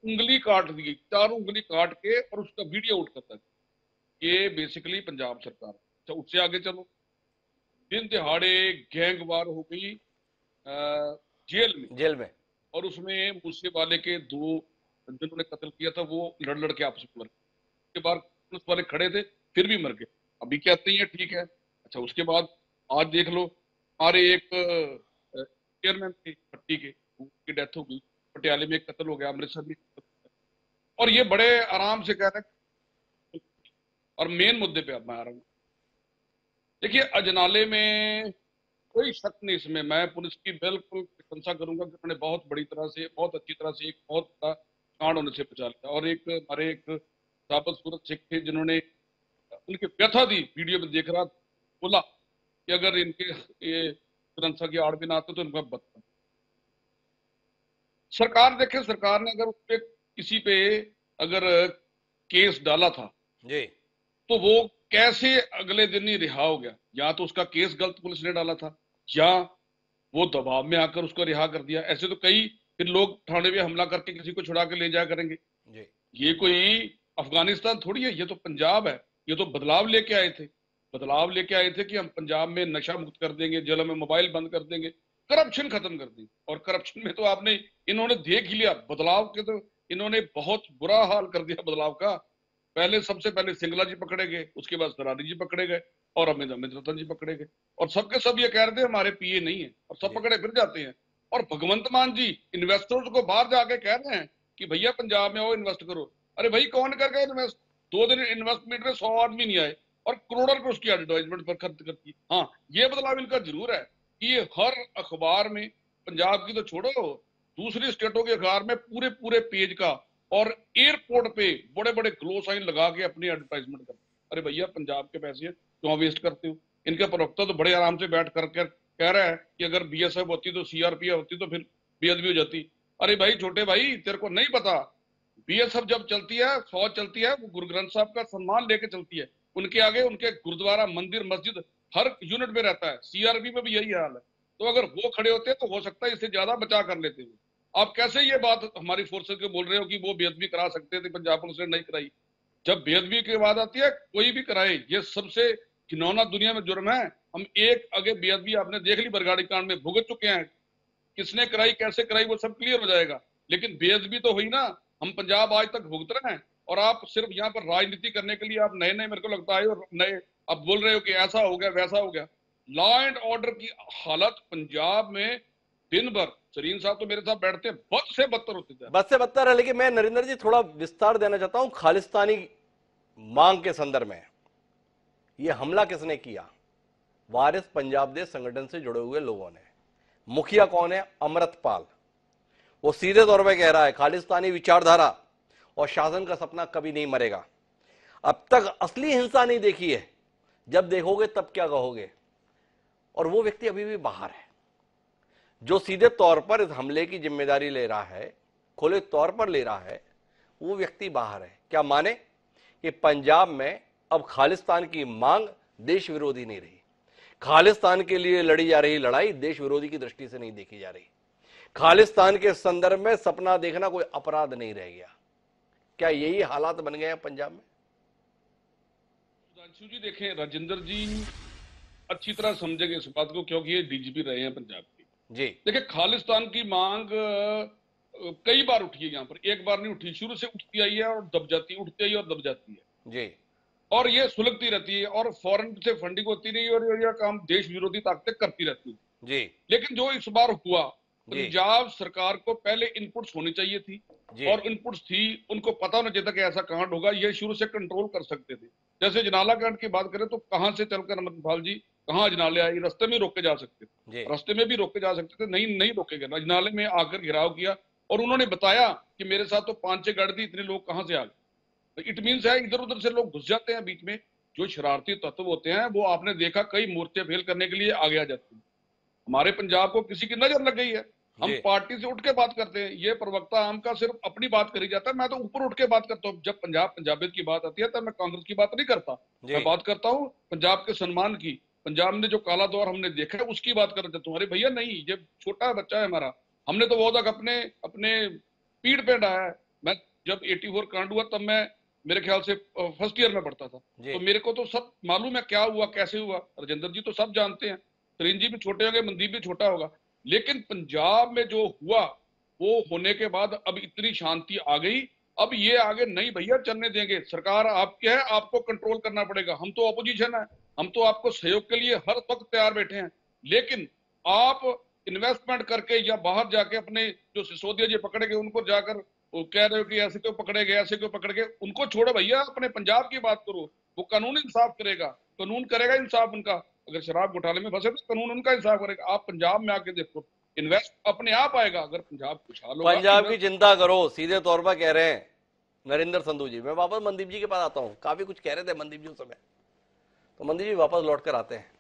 उंगली काट दी, 4 उंगली काट के, और उसका वीडियो आउट करता है। ये बेसिकली पंजाब सरकार। अच्छा, उससे आगे चलो, दिन दिहाड़े गैंग वार हो गई जेल में, और उसमें मूसे वाले के 2 जिन्होंने कत्ल किया था वो लड़ के आपस में मर गए। उसके बाद पुलिस वाले खड़े थे, फिर भी मर गए। अभी कहते हैं ठीक है। अच्छा, उसके बाद आज देख लो, हमारे एक चेयरमैन थे पट्टी के, उनकी डेथ हो गई। पटियाले में एक कत्ल हो गया, अमृतसर में कत्ल हो गया। और ये बड़े आराम से कह रहे हैं। और मेन मुद्दे पे अब मैं आ रहा हूँ। देखिए, अजनाले में कोई शक नहीं इसमें, मैं पुलिस की बिल्कुल प्रशंसा करूंगा कि उन्होंने बहुत बड़ी तरह से, बहुत अच्छी तरह से एक बहुत बड़ा कांड होने से बचा लिया। और एक हमारे एक साबित सूरत सिख थे जिन्होंने उनकी व्यथा दी, वीडियो में देख रहा, बोला कि अगर इनके ये प्रशंसा की आड़ भी ना आते तो इनका बदतर। सरकार देखे, सरकार ने अगर उस पर किसी पे अगर केस डाला था जी, तो वो कैसे अगले दिन ही रिहा हो गया? या तो उसका केस गलत पुलिस ने डाला था, या वो दबाव में आकर उसको रिहा कर दिया। ऐसे तो कई फिर लोग थाने में हमला करके किसी को छुड़ा के ले जाया करेंगे। ये कोई अफगानिस्तान थोड़ी है, ये तो पंजाब है। ये तो बदलाव लेके आए थे, बदलाव लेके आए थे कि हम पंजाब में नशा मुक्त कर देंगे, जेलों में मोबाइल बंद कर देंगे, करप्शन खत्म कर देंगे। और करप्शन में तो आपने इन्होंने देख ही लिया बदलाव के, तो इन्होंने बहुत बुरा हाल कर दिया बदलाव का। पहले सबसे पहले सिंगला जी पकड़े गए, उसके बाद सरारी जी पकड़े गए, और अमित रतन जी पकड़े गए, और सबके सब ये कह रहे थे हमारे पीए नहीं है, और सब पकड़े फिर जाते हैं। और भगवंत मान जी इन्वेस्टर्स को बाहर जाके कह रहे हैं कि भैया पंजाब में आओ इन्वेस्ट करो। अरे भाई कौन कर गए इन्वेस्ट? 2 दिन इन्वेस्टमेंट में 100 आदमी नहीं आए और करोड़ों रुपए उसकी एडवर्टाइजमेंट पर खर्च करती। हाँ, ये बदलाव इनका जरूर है कि ये हर अखबार में, पंजाब की तो छोड़ो, दूसरी स्टेटों के अखबार में पूरे पूरे पेज का, और एयरपोर्ट पे बड़े बड़े ग्लो साइन लगा के अपनी एडवर्टाइजमेंट करते। अरे भैया पंजाब के पैसे क्यों वेस्ट करते हो? इनका प्रवक्ता तो बड़े आराम से बैठ कर कह रहा है कि अगर बीएसएफ होती तो सीआरपीएफ होती तो फिर बेअदबी हो जाती। अरे भाई छोटे भाई, तेरे को नहीं पता, बीएसएफ जब चलती है, फौज चलती है, वो गुरु ग्रंथ साहब का सम्मान लेके चलती है। उनके आगे उनके गुरुद्वारा, मंदिर, मस्जिद हर यूनिट में रहता है। सीआरपी में भी यही हाल है। तो अगर वो खड़े होते तो हो सकता है इससे ज्यादा बचा कर लेते हैं। आप कैसे ये बात हमारी फोर्सेस को बोल रहे हो कि वो बेअदबी करा सकते थे, पंजाब पुलिस ने नहीं कराई? जब बेअदबी की बात आती है, कोई भी कराए, ये सबसे घिनौना दुनिया में जुर्म है। हम एक आगे बेअदबी आपने देख ली, बरगाड़ी कांड में भुगत चुके हैं। किसने कराई, कैसे कराई, वो सब क्लियर हो जाएगा। लेकिन बेअदबी तो हुई ना, हम पंजाब आज तक भुगत रहे हैं। और आप सिर्फ यहाँ पर राजनीति करने के लिए आप नए नए, मेरे को लगता है, और नए अब बोल रहे हो कि ऐसा हो गया वैसा हो गया। लॉ एंड ऑर्डर की हालत पंजाब में दिन भर, सरीन साहब तो मेरे साथ बैठते हैं, बद से बदतर होती है, बद से बदतर है। लेकिन मैं नरेंद्र जी थोड़ा विस्तार देना चाहता हूं खालिस्तानी मांग के संदर्भ में। यह हमला किसने किया? वारिस पंजाब दे संगठन से जुड़े हुए लोगों ने। मुखिया कौन है? अमृतपाल। वो सीधे तौर पर कह रहा है खालिस्तानी विचारधारा और शासन का सपना कभी नहीं मरेगा। अब तक असली हिंसा नहीं देखी है, जब देखोगे तब क्या कहोगे। और वो व्यक्ति अभी भी बाहर है, जो सीधे तौर पर इस हमले की जिम्मेदारी ले रहा है, खुले तौर पर ले रहा है, वो व्यक्ति बाहर है। क्या माने कि पंजाब में अब खालिस्तान की मांग देश विरोधी नहीं रही। खालिस्तान के लिए लड़ी जा रही लड़ाई देश विरोधी की दृष्टि से नहीं देखी जा रही। खालिस्तान के संदर्भ में सपना देखना कोई अपराध नहीं रह गया। क्या यही हालात बन गए हैं पंजाब में? सुधांशु जी देखें, राजेंद्र जी अच्छी तरह समझेंगे इस बात को, क्योंकि ये डीजीपी रहे हैं पंजाब के जी। देखिए, खालिस्तान की मांग कई बार उठी है यहाँ पर, एक बार नहीं उठी, शुरू से उठती आई है और दब जाती है, उठती आई और दब जाती है जी। और ये सुलगती रहती है, और फॉरेन से फंडिंग होती रही, और यह काम देश विरोधी ताकतें करती रहती है जी। लेकिन जो इस बार हुआ, पंजाब सरकार को पहले इनपुट्स होनी चाहिए थी, और इनपुट्स थी, उनको पता होना चाहिए था कि ऐसा कांड होगा, ये शुरू से कंट्रोल कर सकते थे। जैसे अजनाला कांड की बात करें तो कहां से चलकर अमृतपाल जी कहां अजनाले आए, रास्ते में रोके जा सकते थे, रास्ते में भी रोके जा सकते थे, नहीं रोके गए। अजनाले में आकर घेराव किया और उन्होंने बताया कि मेरे साथ तो 5-6 गाड़ी थी, इतने लोग कहां से आ गए। इट मीन्स है इधर उधर से लोग घुस जाते हैं बीच में। जो शरारती तत्व होते हैं वो आपने देखा कई मोर्चे फेल करने के लिए आगे आ जाते हैं। हमारे पंजाब को किसी की नजर लग गई है, हम पार्टी से उठ के बात करते हैं। ये प्रवक्ता आम का सिर्फ अपनी बात करी जाता है, मैं तो ऊपर उठ के बात करता हूँ। जब पंजाबियत की बात आती है तब मैं कांग्रेस की बात नहीं करता, मैं बात करता हूँ पंजाब के सम्मान की। पंजाब में जो काला दौर हमने देखा है उसकी बात कर देता हूँ। अरे भैया नहीं, ये छोटा बच्चा है हमारा, हमने तो वो तक अपने पीठ पे डाया है। मैं जब 84 कांड हुआ तब मैं मेरे ख्याल से फर्स्ट ईयर में पढ़ता था, तो मेरे को तो सब मालूम है क्या हुआ, कैसे हुआ। राजेंद्र जी तो सब जानते हैं, तरीन जी भी छोटे होंगे, मनदीप भी छोटा होगा। लेकिन पंजाब में जो हुआ वो होने के बाद अब इतनी शांति आ गई, अब ये आगे नहीं भैया चलने देंगे। सरकार आपकी है, आपको कंट्रोल करना पड़ेगा। हम तो अपोजिशन है, हम तो आपको सहयोग के लिए हर वक्त तैयार बैठे हैं। लेकिन आप इन्वेस्टमेंट करके या बाहर जाके अपने जो सिसोदिया जी पकड़े गए उनको जाकर वो कह रहे हो कि ऐसे क्यों पकड़े गए, ऐसे क्यों पकड़ गए, उनको छोड़ो भैया, अपने पंजाब की बात करो। वो कानून इंसाफ करेगा, कानून करेगा इंसाफ उनका। अगर शराब घोटाले में फंसे तो कानून उनका इंसाफ करेगा। आप पंजाब में आके देखो, इन्वेस्ट अपने आप आएगा अगर पंजाब खुशहाल होगा। पंजाब की चिंता करो, सीधे तौर पर कह रहे हैं नरेंद्र संधू जी। मैं वापस मनदीप जी के पास आता हूँ, काफी कुछ कह रहे थे मनदीप जी उस समय, तो मनदीप जी वापस लौट कर आते हैं।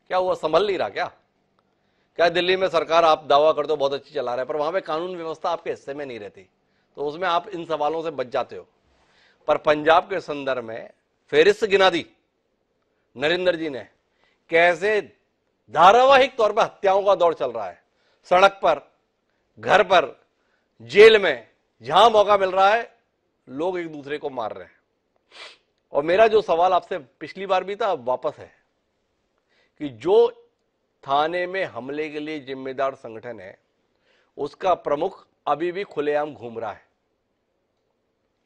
क्या हुआ, संभल नहीं रहा क्या दिल्ली में सरकार आप दावा करते हो बहुत अच्छी चला रहे हैं, पर वहां पे कानून व्यवस्था आपके हिस्से में नहीं रहती, तो उसमें आप इन सवालों से बच जाते हो। पर पंजाब के संदर्भ में फेरिस्त गिना दी, नरेंद्र जी ने, कैसे धारावाहिक तौर पर हत्याओं का दौर चल रहा है, सड़क पर, घर पर, जेल में, जहां मौका मिल रहा है लोग एक दूसरे को मार रहे हैं। और मेरा जो सवाल आपसे पिछली बार भी था, अब वापस है कि जो थाने में हमले के लिए जिम्मेदार संगठन है उसका प्रमुख अभी भी खुलेआम घूम रहा है।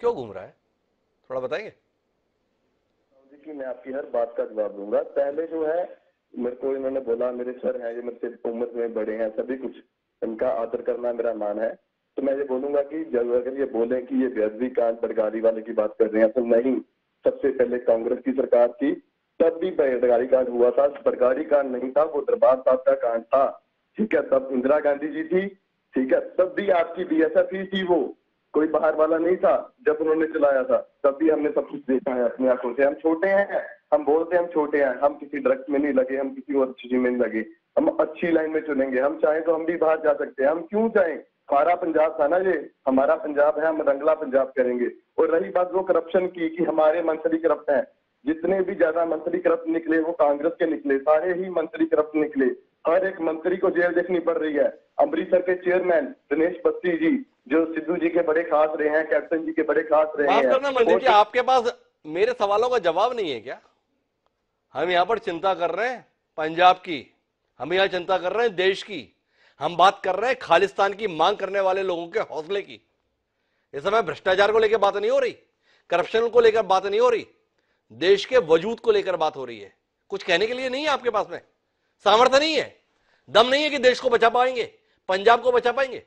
क्यों घूम रहा है, थोड़ा बताएंगे? देखिए, मैं आपकी हर बात का जवाब दूंगा। पहले जो है, मेरे को इन्होंने बोला मेरे सर हैं, ये मेरे से उम्र में बड़े हैं, सभी कुछ, इनका आदर करना मेरा मान है। तो मैं ये बोलूंगा कि जब अगर ये बोले कि ये बेअदबी कांड बरगाड़ी वाले की बात कर रहे हैं, तो नहीं, सबसे पहले कांग्रेस की सरकार थी, तब भी बरगाड़ी कांड हुआ था। बरगाड़ी कांड नहीं था, वो दरबार साहब का कांड था, ठीक है। तब इंदिरा गांधी जी थी, ठीक है, तब भी आपकी बीएसएफ ही थी, वो कोई बाहर वाला नहीं था। जब उन्होंने चलाया था तब भी हमने सब कुछ देखा है अपनी आंखों से। हम छोटे हैं, हम बोलते हैं हम छोटे हैं, हम किसी ड्रग्स में नहीं लगे, हम किसी और चीज में नहीं लगे, हम अच्छी लाइन में चुनेंगे। हम चाहें तो हम भी बाहर जा सकते हैं, हम क्यों चाहें? हमारा पंजाब था ना ये, हमारा पंजाब है, हम रंगला पंजाब करेंगे। और रही बात वो करप्शन की कि हमारे मंत्री करप्ट हैं, जितने भी ज्यादा मंत्री करप्ट निकले वो कांग्रेस के निकले, सारे ही मंत्री करप्ट निकले। हर एक मंत्री को जेल देखनी पड़ रही है। अमृतसर के चेयरमैन दिनेश बत्ती जी, जो सिद्धू जी के बड़े खास रहे हैं, कैप्टन जी के बड़े खास रहे माफ हैं। करना मंदिर जी, आपके पास मेरे सवालों का जवाब नहीं है क्या? हम यहाँ पर चिंता कर रहे हैं पंजाब की, हम यहाँ चिंता कर रहे हैं देश की, हम बात कर रहे हैं खालिस्तान की मांग करने वाले लोगों के हौसले की। इस समय भ्रष्टाचार को लेकर बात नहीं हो रही, करप्शन को लेकर बात नहीं हो रही, देश के वजूद को लेकर बात हो रही है। कुछ कहने के लिए नहीं है आपके पास में, सामर्थ्य नहीं है, दम नहीं है कि देश को बचा पाएंगे, पंजाब को बचा पाएंगे।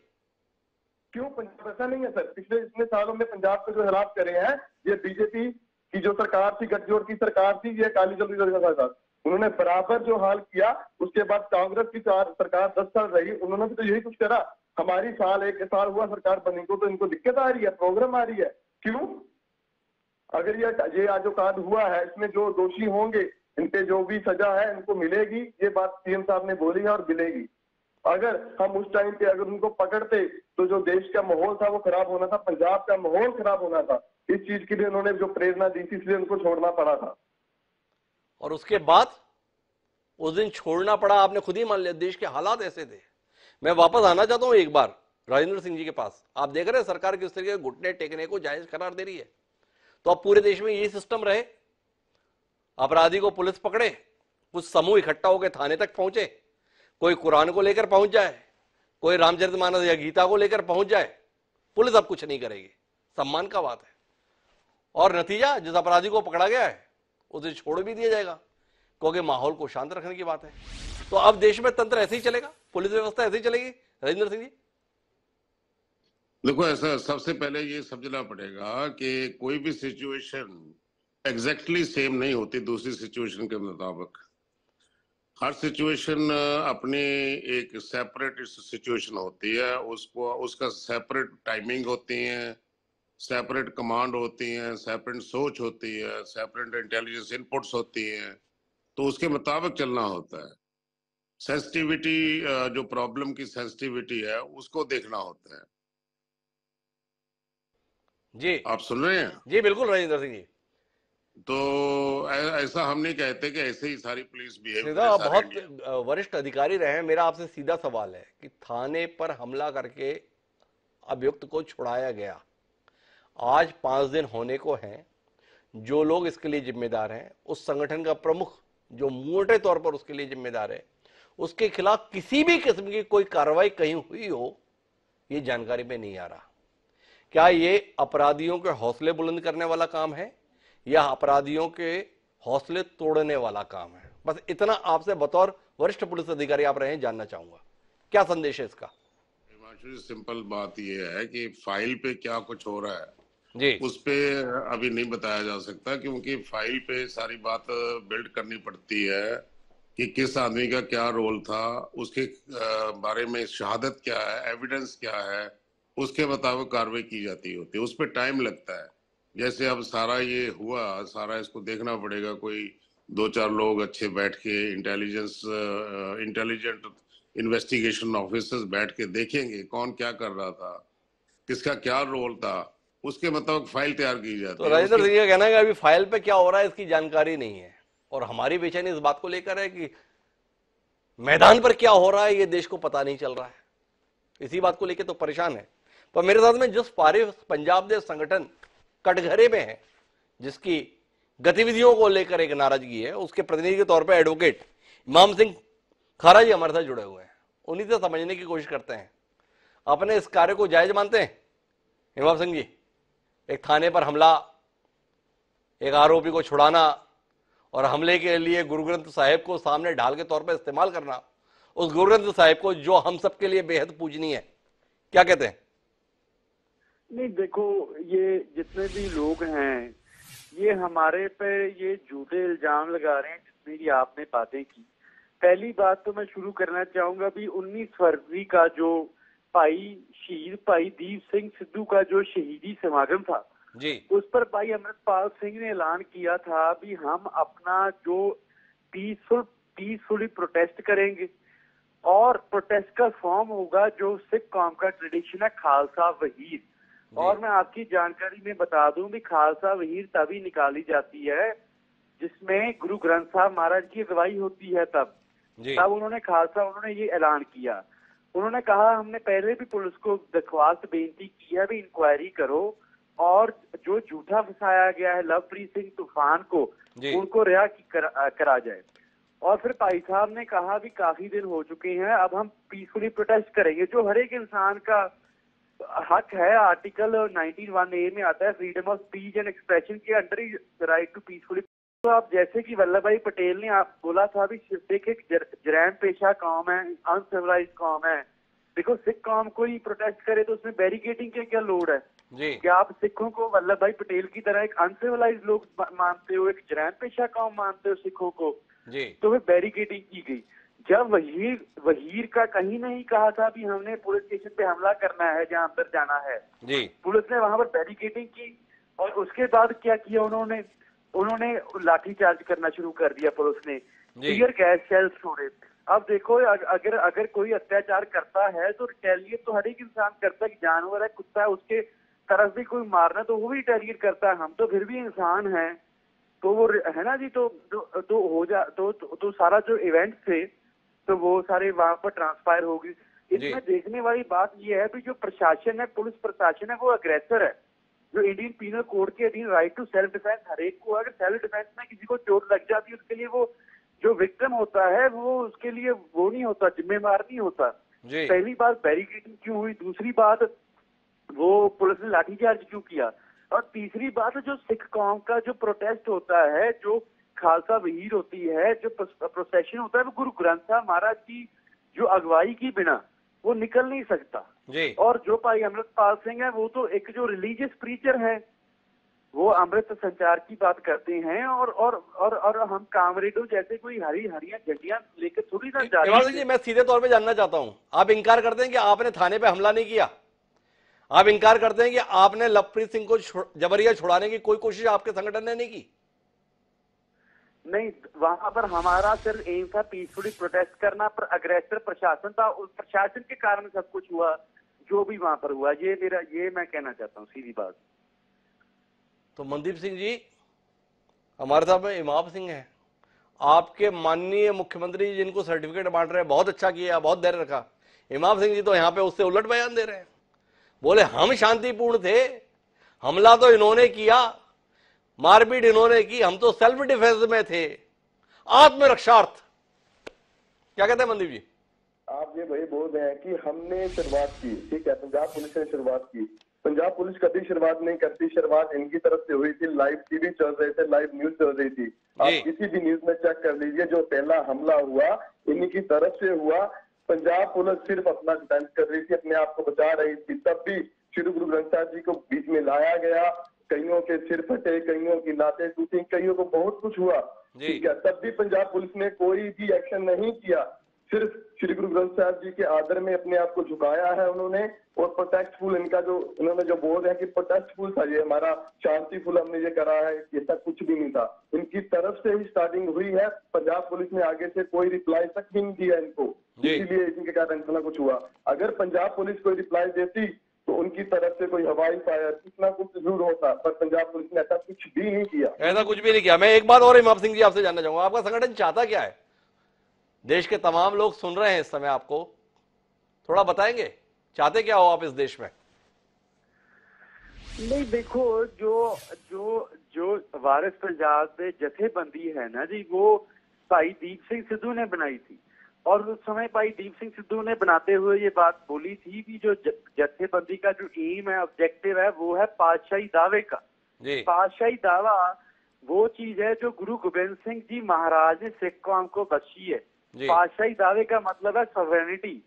क्यों पंजाब ऐसा नहीं है सर? पिछले इतने सालों में पंजाब को जो हालात करे हैं, ये बीजेपी की जो सरकार थी, गठजोड़ की सरकार थी, ये अकाली दल की सरकार, उन्होंने बराबर जो हाल किया। उसके बाद कांग्रेस की सरकार 10 साल रही, उन्होंने भी तो यही कुछ करा। हमारी साल 1 साल हुआ सरकार बनी को, तो इनको दिक्कत आ रही है, प्रॉब्लम आ रही है। क्यों? अगर ये आज जो कांड हुआ है, इसमें जो दोषी होंगे, इन पे जो भी सजा है इनको मिलेगी, ये बात सीएम साहब ने बोली है और मिलेगी। अगर हम उस टाइम पे अगर उनको पकड़ते तो जो देश का माहौल था वो खराब होना था, पंजाब का माहौल खराब होना था। इस चीज के लिए उन्होंने जो प्रेरणा दी थी, इसलिए उनको छोड़ना पड़ा था। और उसके बाद उस दिन छोड़ना पड़ा, आपने खुद ही मान लिया, देश के हालात ऐसे थे। मैं वापस आना चाहता हूं एक बार राजेंद्र सिंह जी के पास। आप देख रहे हैं सरकार किस तरीके से घुटने टेकने को जायज करार दे रही है। तो अब पूरे देश में यही सिस्टम रहे, अपराधी को पुलिस पकड़े, कुछ समूह इकट्ठा होकर थाने तक पहुंचे, कोई कुरान को लेकर पहुंच जाए, कोई रामचरितमानस या गीता को लेकर पहुंच जाए, पुलिस अब कुछ नहीं करेगी, सम्मान का बात है। और नतीजा, जिस अपराधी को पकड़ा गया है उसे छोड़ भी दिया जाएगा, क्योंकि माहौल को शांत रखने की बात है। तो अब देश में तंत्र ऐसे ही चलेगा, पुलिस व्यवस्था ऐसे ही चलेगी राजेंद्र सिंह जी? देखो, ऐसा सबसे पहले ये समझना पड़ेगा कि कोई भी सिचुएशन एग्जैक्टली सेम नहीं होती दूसरी सिचुएशन के मुताबिक। हर सिचुएशन अपनी एक सेपरेट सिचुएशन होती है, उसको उसका सेपरेट टाइमिंग होती है, सेपरेट कमांड होती है, सेपरेट सोच होती है, सेपरेट इंटेलिजेंस इनपुट्स होती हैं, तो उसके मुताबिक चलना होता है। सेंसिटिविटी, जो प्रॉब्लम की सेंसिटिविटी है उसको देखना होता है। जी आप सुन रहे हैं? जी बिल्कुल राजेंद्र सिंह जी। तो ऐसा हम नहीं कहते कि ऐसे ही सारी पुलिस बिहेव करे, सीधा सारे बहुत इंडिया। वरिष्ठ अधिकारी रहे हैं, मेरा आपसे सीधा सवाल है कि थाने पर हमला करके अभियुक्त को छुड़ाया गया, आज 5 दिन होने को हैं, जो लोग इसके लिए जिम्मेदार हैं, उस संगठन का प्रमुख जो मोटे तौर पर उसके लिए जिम्मेदार है, उसके खिलाफ किसी भी किस्म की कोई कार्रवाई कहीं हुई हो, ये जानकारी में नहीं आ रहा। क्या ये अपराधियों के हौसले बुलंद करने वाला काम है या अपराधियों के हौसले तोड़ने वाला काम है? बस इतना आपसे बतौर वरिष्ठ पुलिस अधिकारी आप रहे हैं जानना चाहूंगा, क्या संदेश है इसका? सिंपल बात यह है कि फाइल पे क्या कुछ हो रहा है जी, उस पे अभी नहीं बताया जा सकता, क्योंकि फाइल पे सारी बात बिल्ड करनी पड़ती है कि किस आदमी का क्या रोल था, उसके बारे में शहादत क्या है, एविडेंस क्या है, उसके मुताबिक कार्रवाई की जाती होती है। उस पर टाइम लगता है। जैसे अब सारा ये हुआ, सारा इसको देखना पड़ेगा। कोई 2-4 लोग अच्छे बैठ के इंटेलिजेंट इन्वेस्टिगेशन ऑफिसर्स बैठ के देखेंगे कौन क्या कर रहा था, किसका क्या रोल था, उसके मुताबिक फाइल तैयार की जाती तो है। राजेंद्र सिंह का कहना है कि अभी फाइल पे क्या हो रहा है इसकी जानकारी नहीं है। और हमारी बेचैनी इस बात को लेकर है कि मैदान पर क्या हो रहा है ये देश को पता नहीं चल रहा है, इसी बात को लेकर तो परेशान है। पर मेरे साथ में जिस पारे पंजाब देश संगठन कटघरे में है, जिसकी गतिविधियों को लेकर एक नाराजगी है, उसके प्रतिनिधि के तौर पर एडवोकेट इमाम सिंह खारा जी हमारे साथ जुड़े हुए हैं। उन्हीं से समझने की कोशिश करते हैं। अपने इस कार्य को जायज मानते हैं इमाम सिंह जी? एक थाने पर हमला, एक आरोपी को छुड़ाना और हमले के लिए गुरु ग्रंथ साहिब को सामने ढाल के तौर पर इस्तेमाल करना, उस गुरु ग्रंथ साहिब को जो हम सब के लिए बेहद पूजनीय है, क्या कहते हैं? नहीं देखो, ये जितने भी लोग हैं ये हमारे पे ये झूठे इल्जाम लगा रहे हैं जितनी भी आपने बातें की। पहली बात तो मैं शुरू करना चाहूंगा भी 19 फरवरी का जो शहीद भाई दीप सिंह सिद्धू का जो शहीदी समागम था जी, उस पर भाई अमृतपाल सिंह ने ऐलान किया था भी हम अपना जो पीसफुली प्रोटेस्ट करेंगे और प्रोटेस्ट का फॉर्म होगा जो सिख कौम का ट्रेडिशन है, खालसा वहीर। और मैं आपकी जानकारी में बता दूं भी खालसा वहीर तभी निकाली जाती है जिसमें गुरु ग्रंथ साहब महाराज की अगुवाई होती है। तब उन्होंने ये ऐलान किया। उन्होंने कहा हमने पहले भी पुलिस को दरख्वास्त बेनती की है भी इंक्वायरी करो और जो झूठा फंसाया गया है लवप्रीत सिंह तूफान को उनको रिहा करा जाए। और फिर भाई साहब ने कहा भी काफी दिन हो चुके हैं, अब हम पीसफुली प्रोटेस्ट करेंगे, जो हर एक इंसान का हक है। आर्टिकल 19(1)(a) में आता है freedom of speech and expression के अंडर ही राइट टू पीसफुली। तो आप जैसे कि वल्लभ भाई पटेल ने आप बोला था भी सिख एक जरैम पेशा कौम है, अनसिविलाइज्ड कौम है। देखो सिख कौम कोई प्रोटेस्ट करे तो उसमें बैरिकेडिंग की क्या लोड है जी? क्या आप सिखों को वल्लभ भाई पटेल की तरह एक अनसिविलाइज्ड लोग मानते हो, एक जरैम पेशा कौम मानते हो सिखों को जी? तो वे बैरिकेडिंग की गई। जब वहीर का कहीं नहीं कहा था भी हमने पुलिस स्टेशन पे हमला करना है जहाँ अंदर जाना है जी, पुलिस ने वहां पर बैरिकेडिंग की। और उसके बाद क्या किया उन्होंने लाठीचार्ज करना शुरू कर दिया पुलिस ने, टीयर गैस शेल छोड़े। अब देखो अगर कोई अत्याचार करता है तो रिटेलिएट तो हर एक इंसान करता है, जानवर है, कुत्ता है, उसके तरफ भी कोई मारना तो वो भी रिटेलिएट करता है। हम तो फिर भी इंसान हैं, तो वो है ना जी। तो सारा जो इवेंट थे तो वो सारे वहां पर ट्रांसफायर होगी। इसमें देखने वाली बात यह है भी जो प्रशासन है, पुलिस प्रशासन है, वो अग्रेसर है। जो इंडियन पीनल कोड के अधीन राइट टू सेल्फ डिफेंस हर एक को, अगर सेल्फ डिफेंस में किसी को चोट लग जाती है उसके लिए वो जो विक्टिम होता है वो उसके लिए वो नहीं होता, जिम्मेवार नहीं होता। पहली बात बैरिकेडिंग क्यों हुई, दूसरी बात वो पुलिस ने लाठीचार्ज क्यों किया, और तीसरी बात जो सिख कौम का जो प्रोटेस्ट होता है, जो खालसा वहीर होती है, जो प्रोसेशन होता है, वो गुरु ग्रंथ साहब महाराज की जो अगुवाई की बिना वो निकल नहीं सकता जी। और जो भाई अमृतपाल सिंह है वो तो एक जो रिलीजियस प्रीचर है, वो अमृत संचार की बात करते हैं और हम कामरेडों जैसे कोई हरियां झंडियां लेकर थोड़ी ना जा रहे हैं। जी मैं सीधे तौर पे जानना चाहता हूं, आप इंकार करते हैं कि आपने थाने पे हमला नहीं किया? आप इंकार करते हैं कि आपने लवप्रीत सिंह को जबरिया छुड़ाने की कोई कोशिश आपके संगठन ने नहीं की? नहीं, वहां पर हमारा सिर्फ एम था पीसफुली प्रोटेस्ट करना, पर अग्रेसर प्रशासन था। उस प्रशासन के कारण सब कुछ हुआ जो भी वहां पर हुआ। ये मैं कहना चाहता हूँ सीधी बात। तो मनदीप सिंह जी हमारे साथ में इमाम सिंह हैं, आपके माननीय मुख्यमंत्री जिनको सर्टिफिकेट बांट रहे हैं, बहुत अच्छा किया, बहुत धैर्य रखा। इमाम सिंह जी तो यहाँ पे उससे उलट बयान दे रहे हैं, बोले हम शांतिपूर्ण थे, हमला तो इन्होंने किया, मारपीट इन्होंने की, हम तो सेल्फ डिफेंस में थे, आत्मरक्षार्थ। क्या कहते हैं मनदीप जी? आप ये वही बोल रहे हैं कि हमने शुरुआत की, ठीक है, पंजाब पुलिस ने शुरुआत की। पंजाब पुलिस कभी शुरुआत नहीं करती, शुरुआत इनकी तरफ से हुई थी। लाइव टीवी चल रहे थे, लाइव न्यूज चल रही थी। आप किसी भी न्यूज में चेक कर लीजिए, जो पहला हमला हुआ इन्हीं की तरफ से हुआ। पंजाब पुलिस सिर्फ अपना डिफेंस कर रही थी, अपने आप को बचा रही थी। तब भी श्री गुरु ग्रंथ साहिब जी को बीच में लाया गया, कईयों के सिर फटे, कईयों की लातें टूटी, कईयों को बहुत कुछ हुआ, ठीक है। तब भी पंजाब पुलिस ने कोई भी एक्शन नहीं किया, सिर्फ श्री गुरु ग्रंथ साहिब जी के आदर में अपने आप को झुकाया है उन्होंने। और प्रोटेस्टफुल इनका जो उन्होंने जो बोल रहे हैं कि प्रोटेस्टफुल था, ये हमारा शांतिफुल हमने ये करा है, ये तक कुछ भी नहीं था। इनकी तरफ से ही स्टार्टिंग हुई है। पंजाब पुलिस ने आगे से कोई रिप्लाई तक भी नहीं दिया इनको, इसीलिए इनके कारण इतना कुछ हुआ। अगर पंजाब पुलिस कोई रिप्लाई देती तो उनकी तरफ से कोई हवाई फायर इतना कुछ जरूर होता, पर पंजाब पुलिस ने ऐसा कुछ भी नहीं किया। ऐसा कुछ भी नहीं किया। मैं एक बात और इमाम सिंह जी आपसे जानना चाहूंगा, आपका संगठन चाहता क्या है? देश के तमाम लोग सुन रहे हैं इस समय, आपको थोड़ा बताएंगे चाहते क्या हो आप इस देश में? नहीं देखो, जो जो जो वारिस पंजाब में जथेबंदी है ना जी, वो भाई दीप सिंह सिद्धू ने बनाई थी। और उस समय भाई दीप सिंह सिद्धू ने बनाते हुए ये बात बोली थी कि जो जथेबंदी का जो एम है, ऑब्जेक्टिव है, वो है पातशाही दावे का। पातशाही दावा वो चीज है जो गुरु गोबिंद सिंह जी महाराज ने सिख कौम को बख्शी है। पातशाही दावे का मतलब है सॉवरेनिटी।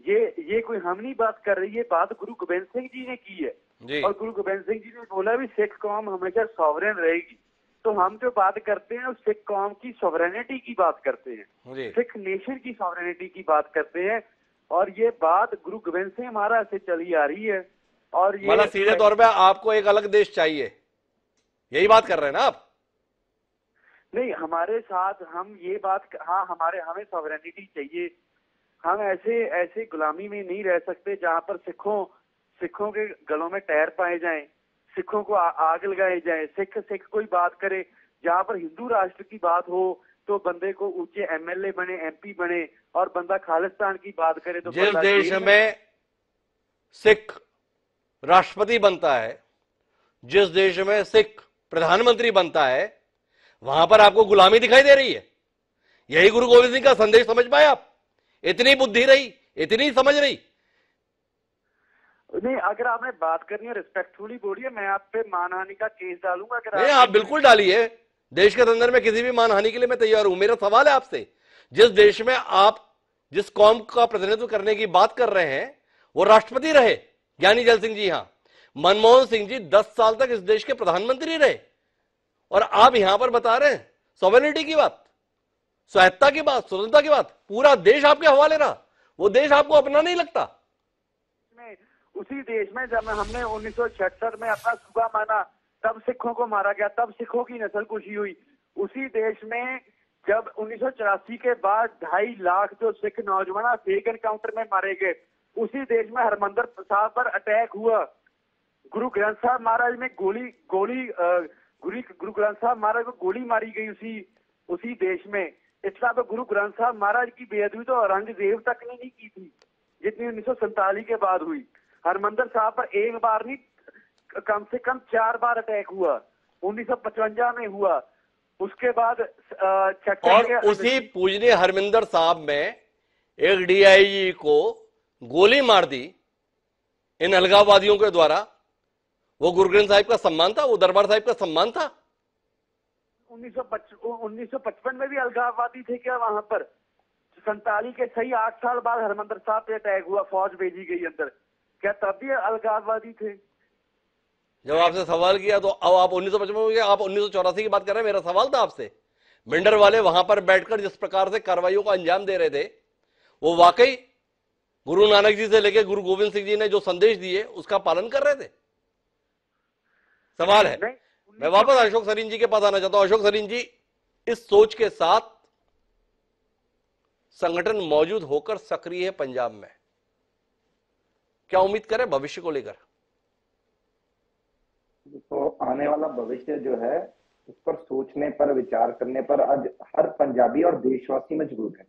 ये कोई हम नहीं बात कर रही है, बात गुरु गोबिंद सिंह जी ने की है। और गुरु गोबिंद सिंह जी ने बोला भी सिख कौम हमेशा सॉवरेन रहेगी। तो हम जो बात करते हैं सिख कौम की सॉवरेनिटी की बात करते हैं, सिख नेशन की सॉवरेनिटी की बात करते हैं। और ये बात गुरु गोबिंद सिंह महाराज से चली आ रही है। और ये मतलब सीधे तौर पे आपको एक अलग देश चाहिए, यही बात कर रहे हैं ना आप? नहीं, हमारे साथ हम ये बात, हाँ हमें सॉवरेनिटी चाहिए। हम ऐसे गुलामी में नहीं रह सकते जहाँ पर सिखों के गलों में टायर पाए जाएं, सिखों को आग लगाए जाए। सिख कोई बात करे, जहाँ पर हिंदू राष्ट्र की बात हो तो बंदे को ऊंचे एमएलए बने, एमपी बने, और बंदा खालिस्तान की बात करे तो जिस देश में सिख राष्ट्रपति बनता है, जिस देश में सिख प्रधानमंत्री बनता है, वहां पर आपको गुलामी दिखाई दे रही है। यही गुरु गोविंद सिंह का संदेश समझ पाए आप? इतनी बुद्धि रही, इतनी समझ रही? नहीं, अगर आपने बात करनी है रिस्पेक्टफुली बोलिए, मैं आप पे मानहानि का केस डालूंगा। अगर नहीं, आप बिल्कुल डालिए। देश के अंदर में किसी भी मानहानि के लिए मैं तैयार हूं। मेरा सवाल है आपसे, जिस देश में आप जिस कौम का प्रतिनिधित्व करने की बात कर रहे हैं वो राष्ट्रपति रहे, ज्ञानी जैल सिंह जी, यहां मनमोहन सिंह जी 10 साल तक इस देश के प्रधानमंत्री रहे, और आप यहां पर बता रहे हैं सॉवरेनिटी की बात, स्वायत्ता की बात, स्वतंत्रता की बात। पूरा देश आपके हवाले रहा, वो देश आपको अपना नहीं लगता? उसी देश में जब हमने 1976 में अपना सूबा माना, तब सिखों को मारा गया, तब सिखों की नस्ल कुशी हुई। उसी देश में जब 1984 के बाद 2.5 लाख जो सिख नौजवान फेक एनकाउंटर में मारे गए, उसी देश में हरमंदिर साहब पर अटैक हुआ। गुरु ग्रंथ साहब महाराज में गुरु ग्रंथ साहब महाराज को गोली मारी गई उसी देश में। इतना तो गुरु ग्रंथ साहब महाराज की बेअदबी तो औरंगजेब तक ने नहीं की थी जितनी 1947 के बाद हुई। हरमंदिर साहब पर एक बार नहीं, कम से कम 4 बार अटैक हुआ। 1955 में हुआ, उसके बाद और उसी पूजनीय हरमिंदर साहब में एक डीआईजी को गोली मार दी इन अलगाववादियों के द्वारा। वो गुरु ग्रंथ साहिब का सम्मान था, वो दरबार साहिब का सम्मान था। 1955 में भी अलगाववादी थे क्या वहां पर? 47 के सही 8 साल बाद हरमंदिर साहब पे अटैक हुआ, फौज भेजी गई अंदर, क्या तब भी अलगाववादी थे? जब आपसे सवाल किया तो अब आप 1955 में, आप 1984 की बात कर रहे हैं। मेरा सवाल था आपसे, मिंडर वाले वहां पर बैठकर जिस प्रकार से कार्रवाइयों को अंजाम दे रहे थे, वो वाकई गुरु नानक जी से लेकर गुरु गोविंद सिंह जी ने जो संदेश दिए उसका पालन कर रहे थे? सवाल है। मैं वापस अशोक सरीन जी के पास आना चाहता हूं। अशोक सरीन जी, इस सोच के साथ संगठन मौजूद होकर सक्रिय है पंजाब में, क्या उम्मीद करें भविष्य को लेकर? तो आने वाला भविष्य जो है उस पर सोचने पर, विचार करने पर आज हर पंजाबी और देशवासी मजबूर है।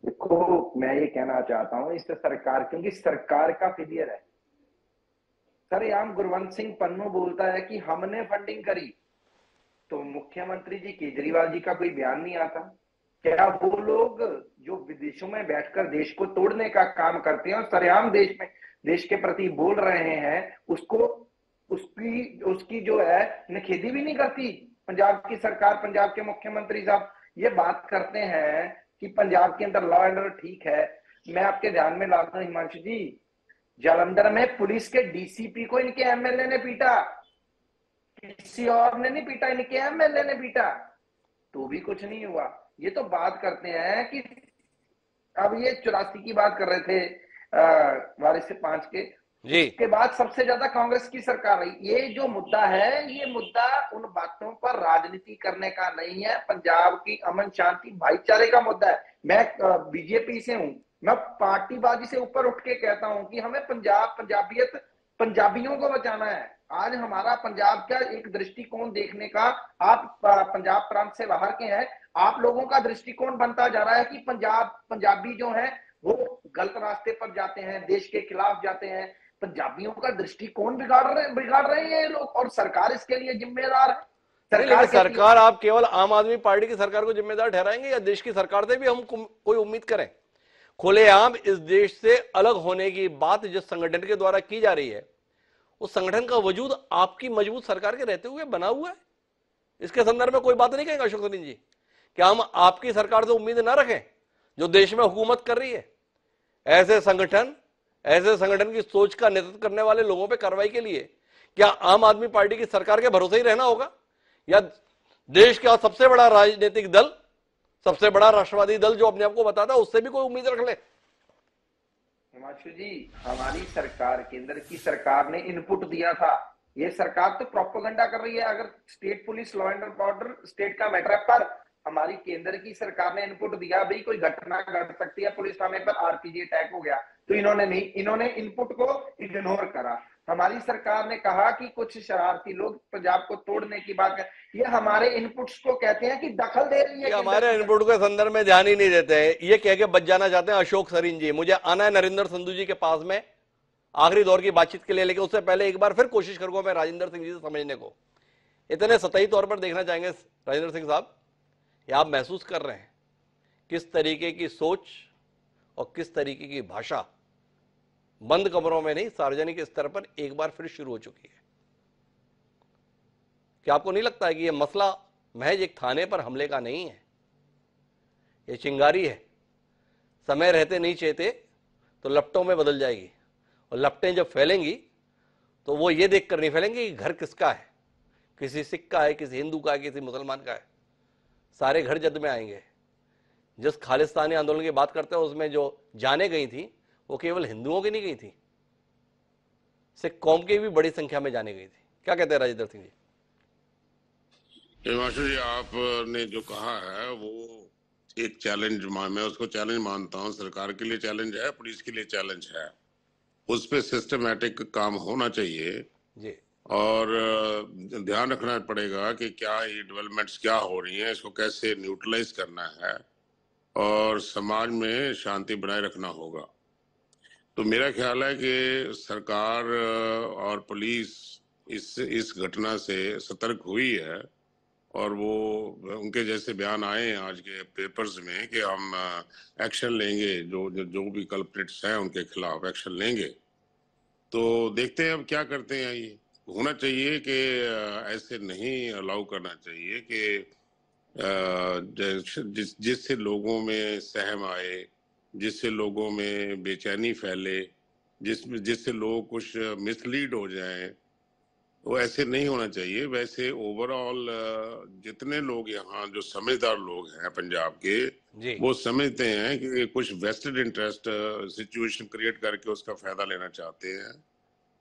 देखो, मैं ये कहना चाहता हूं इस सरकार, क्योंकि सरकार का फेलियर है। सरेआम गुरवंत सिंह पन्नू बोलता है कि हमने फंडिंग करी, तो मुख्यमंत्री जी केजरीवाल जी का कोई बयान नहीं आता। क्या वो लोग जो विदेशों में बैठकर देश को तोड़ने का काम करते हैं और सरेआम देश के प्रति बोल रहे हैं, उसकी जो है निखेधी भी नहीं करती पंजाब की सरकार? पंजाब के मुख्यमंत्री साहब ये बात करते हैं कि पंजाब के अंदर लॉ एंड ऑर्डर ठीक है। मैं आपके ध्यान में लाता हूं हिमांशु जी, जालंधर में पुलिस के डीसीपी को इनके एमएलए ने पीटा, किसी और ने नहीं पीटा, इनके एमएलए ने पीटा, तो भी कुछ नहीं हुआ। ये तो बात करते हैं कि अब ये 84 की बात कर रहे थे, वारिस से 5 के जी के बाद सबसे ज्यादा कांग्रेस की सरकार रही। ये जो मुद्दा है, ये मुद्दा उन बातों पर राजनीति करने का नहीं है, पंजाब की अमन शांति भाईचारे का मुद्दा है। मैं बीजेपी से हूं, मैं पार्टीबाजी से ऊपर उठ के कहता हूं कि हमें पंजाबियत पंजाबियों को बचाना है। आज हमारा पंजाब का एक दृष्टिकोण देखने का, आप पंजाब प्रांत से बाहर के हैं, आप लोगों का दृष्टिकोण बनता जा रहा है कि पंजाबी जो है वो गलत रास्ते पर जाते हैं, देश के खिलाफ जाते हैं। पंजाबियों का दृष्टिकोण बिगाड़ रहे हैं ये लोग, और सरकार इसके लिए जिम्मेदार है। सरकार आप केवल आम आदमी पार्टी की सरकार को जिम्मेदार ठहराएंगे या देश की सरकार से भी हम कोई उम्मीद करें? खुलेआम इस देश से अलग होने की बात जिस संगठन के द्वारा की जा रही है, उस संगठन का वजूद आपकी मजबूत सरकार के रहते हुए बना हुआ है। इसके संदर्भ में कोई बात नहीं कहेंगे अशोक सरीन जी? क्या हम आपकी सरकार से उम्मीद ना रखें जो देश में हुकूमत कर रही है? ऐसे संगठन की सोच का नेतृत्व करने वाले लोगों पर कार्रवाई के लिए क्या आम आदमी पार्टी की सरकार के भरोसे ही रहना होगा, या देश का सबसे बड़ा राजनीतिक दल, सबसे बड़ा राष्ट्रवादी दल जो अपने आप को बताता है, उससे भी कोई उम्मीद रख ले? हिमांशु जी, हमारी सरकार, केंद्र की सरकार ने इनपुट दिया था। ये सरकार तो प्रोपेगेंडा कर रही है। अगर state police, law and order state का मैटर है, पर हमारी केंद्र की सरकार ने इनपुट दिया, भाई कोई घटना घट सकती है, पुलिस थाने पर आरपीजी अटैक हो गया, तो इन्होंने इनपुट को इग्नोर करा। हमारी सरकार ने कहा कि कुछ शरारती लोग पंजाब को तोड़ने की बात कर, ये हमारे इनपुट्स को कहते हैं कि दखल दे रही है। हमारे इनपुट के संदर्भ में ध्यान ही नहीं देते हैं, ये कह के बच जाना चाहते हैं अशोक सरीन जी। मुझे आना है नरेंद्र संधू जी के पास में आखिरी दौर की बातचीत के लिए, लेकिन उससे पहले एक बार फिर कोशिश करूंगा मैं राजेंद्र सिंह जी से समझने को। इतने सतही तौर पर देखना चाहेंगे राजेंद्र सिंह साहब, ये आप महसूस कर रहे हैं किस तरीके की सोच और किस तरीके की भाषा बंद कमरों में नहीं, सार्वजनिक स्तर पर एक बार फिर शुरू हो चुकी है? क्या आपको नहीं लगता है कि यह मसला महज एक थाने पर हमले का नहीं है? यह चिंगारी है, समय रहते नहीं चेते तो लपटों में बदल जाएगी, और लपटें जब फैलेंगी तो वो ये देखकर नहीं फैलेंगी कि घर किसका है, किसी सिख का है, किसी हिंदू का है, किसी मुसलमान का है। सारे घर जद में आएंगे। जिस खालिस्तानी आंदोलन की बात करते हैं उसमें जो जाने गई थी वो केवल हिंदुओं की नहीं गई थी, सिख कौम की भी बड़ी संख्या में जाने गई थी। क्या कहते हैं राजेंद्र सिंह जी? हिमांशु जी, आपने जो कहा है वो एक चैलेंज, मैं उसको चैलेंज मानता हूँ। सरकार के लिए चैलेंज है, पुलिस के लिए चैलेंज है। उस पर सिस्टमैटिक काम होना चाहिए जी, और ध्यान रखना पड़ेगा कि क्या ये डेवलपमेंट्स क्या हो रही हैं, इसको कैसे न्यूट्रलाइज करना है और समाज में शांति बनाए रखना होगा। तो मेरा ख्याल है कि सरकार और पुलिस इस घटना से सतर्क हुई है, और वो उनके जैसे बयान आए हैं आज के पेपर्स में कि हम एक्शन लेंगे, जो भी कल्प्रिट्स हैं उनके खिलाफ एक्शन लेंगे। तो देखते हैं अब क्या करते हैं। ये होना चाहिए कि ऐसे नहीं अलाउ करना चाहिए कि जिससे लोगों में सहम आए, जिससे लोगों में बेचैनी फैले, जिससे लोग कुछ मिसलीड हो जाएं, वो ऐसे नहीं होना चाहिए। वैसे ओवरऑल जितने लोग यहाँ जो समझदार लोग हैं पंजाब के, वो समझते हैं कि कुछ वेस्टेड इंटरेस्ट सिचुएशन क्रिएट करके उसका फायदा लेना चाहते हैं,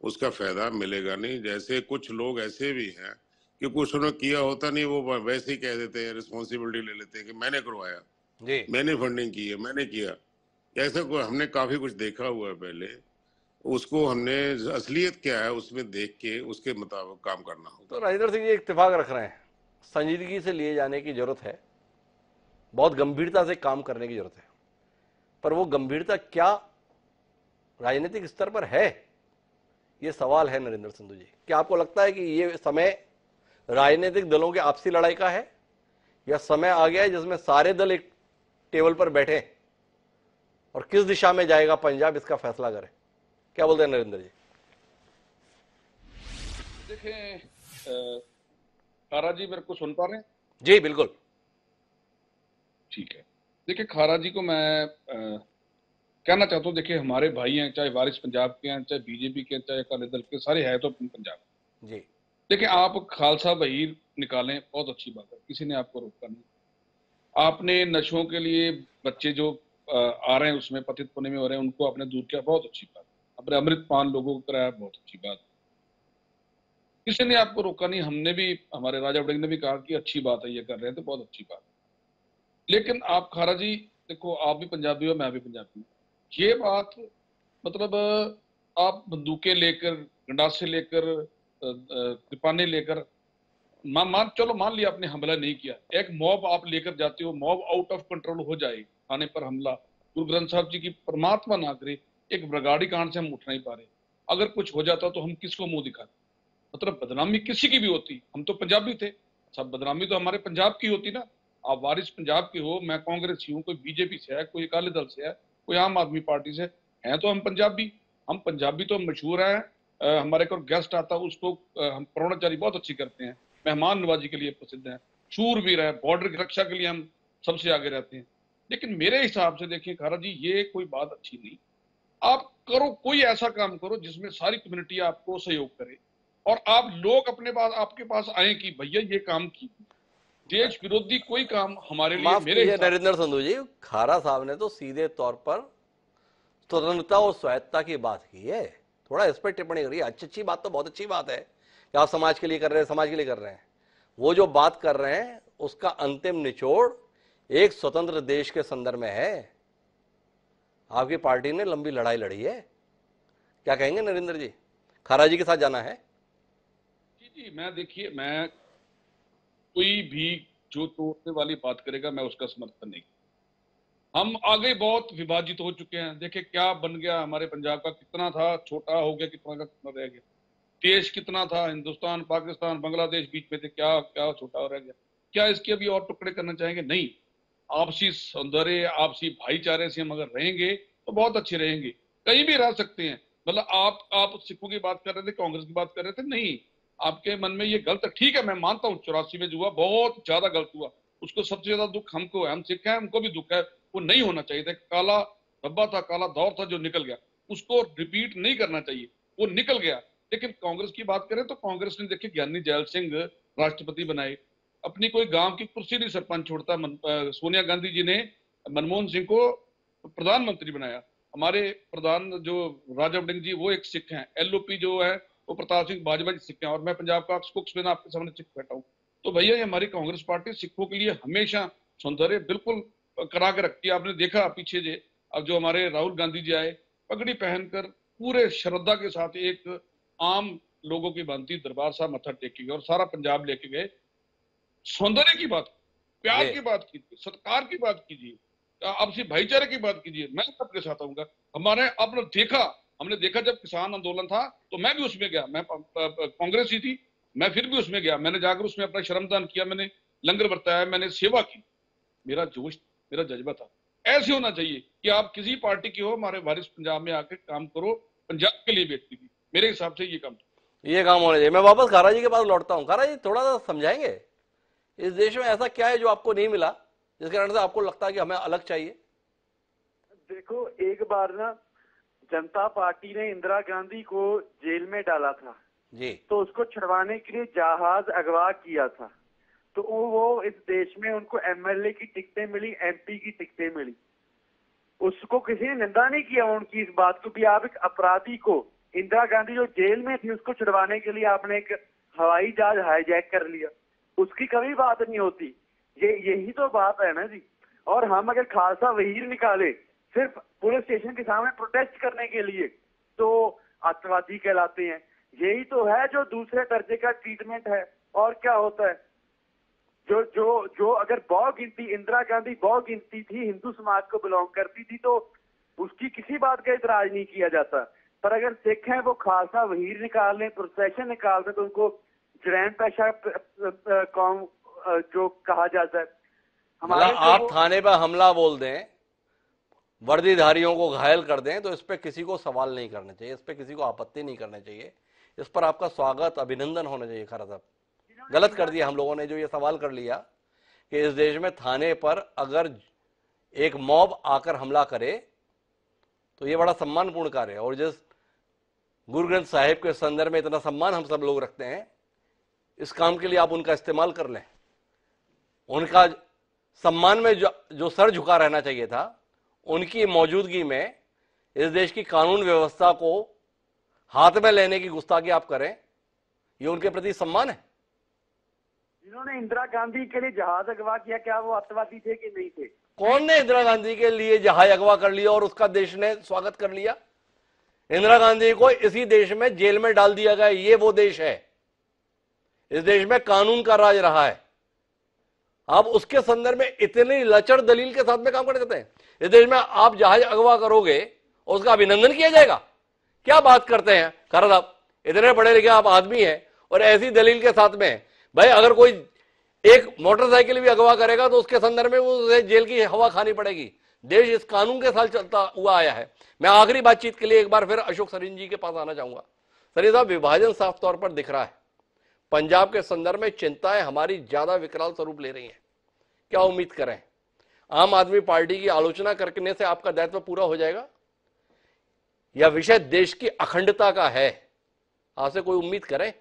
उसका फायदा मिलेगा नहीं। जैसे कुछ लोग ऐसे भी हैं कि कुछ उन्होंने किया होता नहीं, वो वैसे ही कह देते हैं, रिस्पॉन्सिबिलिटी ले लेते हैं कि मैंने करवाया, मैंने फंडिंग की है, मैंने किया। ऐसा कोई हमने काफी कुछ देखा हुआ है पहले। उसको हमने असलियत क्या है उसमें देख के उसके मुताबिक काम करना होगा। तो राजेंद्र सिंह जी इत्तेफाक रख रहे हैं, संजीदगी से लिए जाने की जरूरत है, बहुत गंभीरता से काम करने की जरूरत है, पर वो गंभीरता क्या राजनीतिक स्तर पर है, ये सवाल है नरेंद्र संधू जी। क्या आपको लगता है कि ये समय राजनीतिक दलों के आपसी लड़ाई का है, या समय आ गया है जिसमें सारे दल एक टेबल पर बैठे और किस दिशा में जाएगा पंजाब इसका फैसला करें? क्या बोलते हैं नरेंद्र जी? देखें, खारा जी मेरे को सुन पा रहे हैं? जी बिल्कुल, ठीक है। देखिए, खारा जी को मैं कहना चाहता हूँ, देखिए हमारे भाई हैं, चाहे वारिस पंजाब के हैं, चाहे बीजेपी के, चाहे अकाली दल के, सारे हैं तो पंजाब जी। देखिए, आप खालसा बहीर निकालें, बहुत अच्छी बात है, किसी ने आपको रोका नहीं। आपने नशों के लिए बच्चे जो आ रहे हैं उसमें पतित पुणे में हो रहे हैं, उनको आपने दूर किया, बहुत अच्छी बात। अपने अमृतपान लोगों को कराया, बहुत अच्छी बात। किसी ने आपको रोका नहीं। हमने भी, हमारे राजा वड़िंग ने भी कहा कि अच्छी बात है, ये कर रहे हैं तो बहुत अच्छी बात है। लेकिन आप खारा जी देखो, आप भी पंजाबी हो, मैं भी पंजाबी हूँ। ये बात मतलब आप बंदूकें लेकर गंडासे लेकर कृपाने लेकर मान लिया आपने हमला नहीं किया, एक मॉब आप लेकर जाते हो, मॉब आउट ऑफ कंट्रोल हो जाए, थाने पर हमला, गुरु ग्रंथ साहब जी की परमात्मा ना करे, एक बरगाड़ी कांड से हम उठ नहीं पा रहे, अगर कुछ हो जाता तो हम किसको मुंह दिखाते? मतलब बदनामी किसी की भी होती, हम तो पंजाबी थे, सब बदनामी तो हमारे पंजाब की होती ना। आप वारिस पंजाब के हो, मैं कांग्रेस हूँ, कोई बीजेपी से है, कोई अकाली दल से है, कोई आम आदमी पार्टी से है, तो हम पंजाबी तो मशहूर है। हमारे को गेस्ट आता है उसको हम प्रोणाचारी बहुत अच्छी करते हैं, मेहमान नवाजी के लिए प्रसिद्ध है, शूरवीर है, बॉर्डर की रक्षा के लिए हम सबसे आगे रहते हैं। लेकिन मेरे हिसाब से देखिए खारा जी, ये कोई बात अच्छी नहीं। आप करो कोई ऐसा काम करो जिसमें सारी कम्युनिटी आपको सहयोग करे और आप लोग अपने पास आपके पास आए कि भैया ये काम की। देश विरोधी कोई काम हमारे लिए, मेरे नरेंद्र संधू जी, खारा साहब ने तो सीधे तौर पर स्वतंत्रता और स्वायत्ता की बात की है, थोड़ा इस पर टिप्पणी करिए। अच्छी बात तो बहुत अच्छी बात है कि आप समाज के लिए कर रहे हैं, समाज के लिए कर रहे हैं। वो जो बात कर रहे हैं उसका अंतिम निचोड़ एक स्वतंत्र देश के संदर्भ में है। आपकी पार्टी ने लंबी लड़ाई लड़ी है, क्या कहेंगे नरेंद्र जी? खारा जी के साथ जाना है? जी मैं देखिए, मैं कोई भी जो तोड़ने वाली बात करेगा मैं उसका समर्थन नहीं। हम आगे बहुत विभाजित हो चुके हैं, देखिए क्या बन गया हमारे पंजाब का, कितना था छोटा हो गया, कितना का कितना रह गया। देश कितना था, हिंदुस्तान, पाकिस्तान, बांग्लादेश बीच में थे, क्या क्या छोटा रह गया। क्या इसके अभी और टुकड़े करना चाहेंगे? नहीं। आपसी सौंदर्य, आपसी भाईचारे से हम अगर रहेंगे तो बहुत अच्छे रहेंगे, कहीं भी रह सकते हैं। मतलब आप सिखों की बात कर रहे थे, कांग्रेस की बात कर रहे थे, नहीं, आपके मन में ये गलत है, ठीक है, मैं मानता हूँ 84 में जो हुआ बहुत ज्यादा गलत हुआ, उसको सबसे ज्यादा दुख हमको है, हम सिख हैं, हमको भी दुख है, वो नहीं होना चाहिए था। काला धब्बा था, काला दौर था जो निकल गया, उसको रिपीट नहीं करना चाहिए, वो निकल गया। लेकिन कांग्रेस की बात करें तो कांग्रेस ने देखिए ज्ञानी जैल सिंह राष्ट्रपति बनाए, अपनी कोई गांव की कुर्सी नहीं सरपंच छोड़ता। सोनिया गांधी जी ने मनमोहन सिंह को प्रधानमंत्री बनाया। हमारे प्रधान जो राजा वड़िंग जी वो एक सिख हैं, एलओपी जो है वो प्रताप सिंह बाजवा जी सिख हैं, और मैं पंजाब का स्पोक्समैन आपके सामने सिख बैठा हूँ। तो भैया ये हमारी कांग्रेस पार्टी सिखों के लिए हमेशा सौंदर्य बिल्कुल करा के रखती है। आपने देखा पीछे जे अब जो हमारे राहुल गांधी जी आए, पगड़ी पहनकर पूरे श्रद्धा के साथ एक आम लोगों की भांति दरबार साहब मत्था टेक गए और सारा पंजाब लेके गए। सौंदर्य की बात, प्यार की बात कीजिए, सत्कार की बात कीजिए, आपसी भाईचारे की बात कीजिए, मैं सबके साथ आऊंगा। हमने देखा जब किसान आंदोलन था तो मैं भी उसमें गया, मैं कांग्रेस ही थी, मैं फिर भी उसमें गया, मैंने जाकर उसमें अपना श्रमदान किया, मैंने लंगर बरताया, मैंने सेवा की, मेरा जोश, मेरा जज्बा था। ऐसे होना चाहिए कि आप किसी पार्टी की हो, हमारे वारिस पंजाब में आकर काम करो, पंजाब के लिए व्यक्ति भी, मेरे हिसाब से ये काम होना चाहिए। मैं वापस खारा जी के पास लौटता हूँ। खारा जी थोड़ा सा समझाएंगे, इस देश में ऐसा क्या है जो आपको नहीं मिला, जिस कारण से आपको लगता है कि हमें अलग चाहिए? देखो, एक बार ना जनता पार्टी ने इंदिरा गांधी को जेल में डाला था जी, तो उसको छुड़वाने के लिए जहाज अगवा किया था, तो वो इस देश में उनको एमएलए की टिकटें मिली, एमपी की टिकटें मिली, उसको किसी ने निंदा नहीं किया उनकी इस बात को भी। आप एक अपराधी को, इंदिरा गांधी जो जेल में थी उसको छुड़वाने के लिए आपने एक हवाई जहाज हाईजैक कर लिया, उसकी कभी बात नहीं होती। यही तो बात है ना जी। और हम अगर खालसा वहीर निकाले सिर्फ पुलिस स्टेशन के सामने प्रोटेस्ट करने के लिए तो आतंकवादी कहलाते हैं। यही तो है जो दूसरे दर्जे का ट्रीटमेंट है। और क्या होता है, जो अगर बहु गिनती, इंदिरा गांधी बहु गिनती थी, हिंदू समाज को बिलोंग करती थी, तो उसकी किसी बात का इतराज नहीं किया जाता। पर अगर सिख हैं वो खालसा वहीर निकाल लें, प्रोसेशन निकाल दें, तो उनको जरैन पेशा कौम जो कहा जाता है। मतलब आप थाने पर हमला बोल दें, वर्दीधारियों को घायल कर दें, तो इस पे किसी को सवाल नहीं करना चाहिए, इस पे किसी को आपत्ति नहीं करनी चाहिए, इस पर आपका स्वागत, अभिनंदन होना चाहिए। खारा साहब, गलत कर दिया हम लोगों ने जो ये सवाल कर लिया कि इस देश में थाने पर अगर एक मॉब आकर हमला करे तो ये बड़ा सम्मानपूर्ण कार्य है। और जिस गुरु ग्रंथ साहिब के संदर्भ में इतना सम्मान हम सब लोग रखते हैं, इस काम के लिए आप उनका इस्तेमाल कर लें। उनका सम्मान में जो सर झुका रहना चाहिए था, उनकी मौजूदगी में इस देश की कानून व्यवस्था को हाथ में लेने की गुस्ताखी आप करें, ये उनके प्रति सम्मान है। जिन्होंने इंदिरा गांधी के लिए जहाज अगवा किया, क्या वो आतंकवादी थे कि नहीं थे? कौन ने इंदिरा गांधी के लिए जहाज अगवा कर लिया और उसका देश ने स्वागत कर लिया? इंदिरा गांधी को इसी देश में जेल में डाल दिया गया। ये वो देश है, इस देश में कानून का राज रहा है। आप उसके संदर्भ में इतनी लचर दलील के साथ में काम कर सकते हैं। इस देश में आप जहाज अगवा करोगे उसका अभिनंदन किया जाएगा? क्या बात करते हैं खैर साहब, इतने पढ़े लिखे आप आदमी हैं और ऐसी दलील के साथ में भाई अगर कोई एक मोटरसाइकिल भी अगवा करेगा तो उसके संदर्भ में उसे जेल की हवा खानी पड़ेगी। देश इस कानून के साथ चलता हुआ आया है। मैं आखिरी बातचीत के लिए एक बार फिर अशोक सरीन जी के पास आना चाहूंगा। सरीन साहब, विभाजन साफ तौर पर दिख रहा है। पंजाब के संदर्भ में चिंताएं हमारी ज्यादा विकराल स्वरूप ले रही हैं। क्या उम्मीद करें? आम आदमी पार्टी की आलोचना करने से आपका दायित्व पूरा हो जाएगा या विषय देश की अखंडता का है? आपसे कोई उम्मीद करें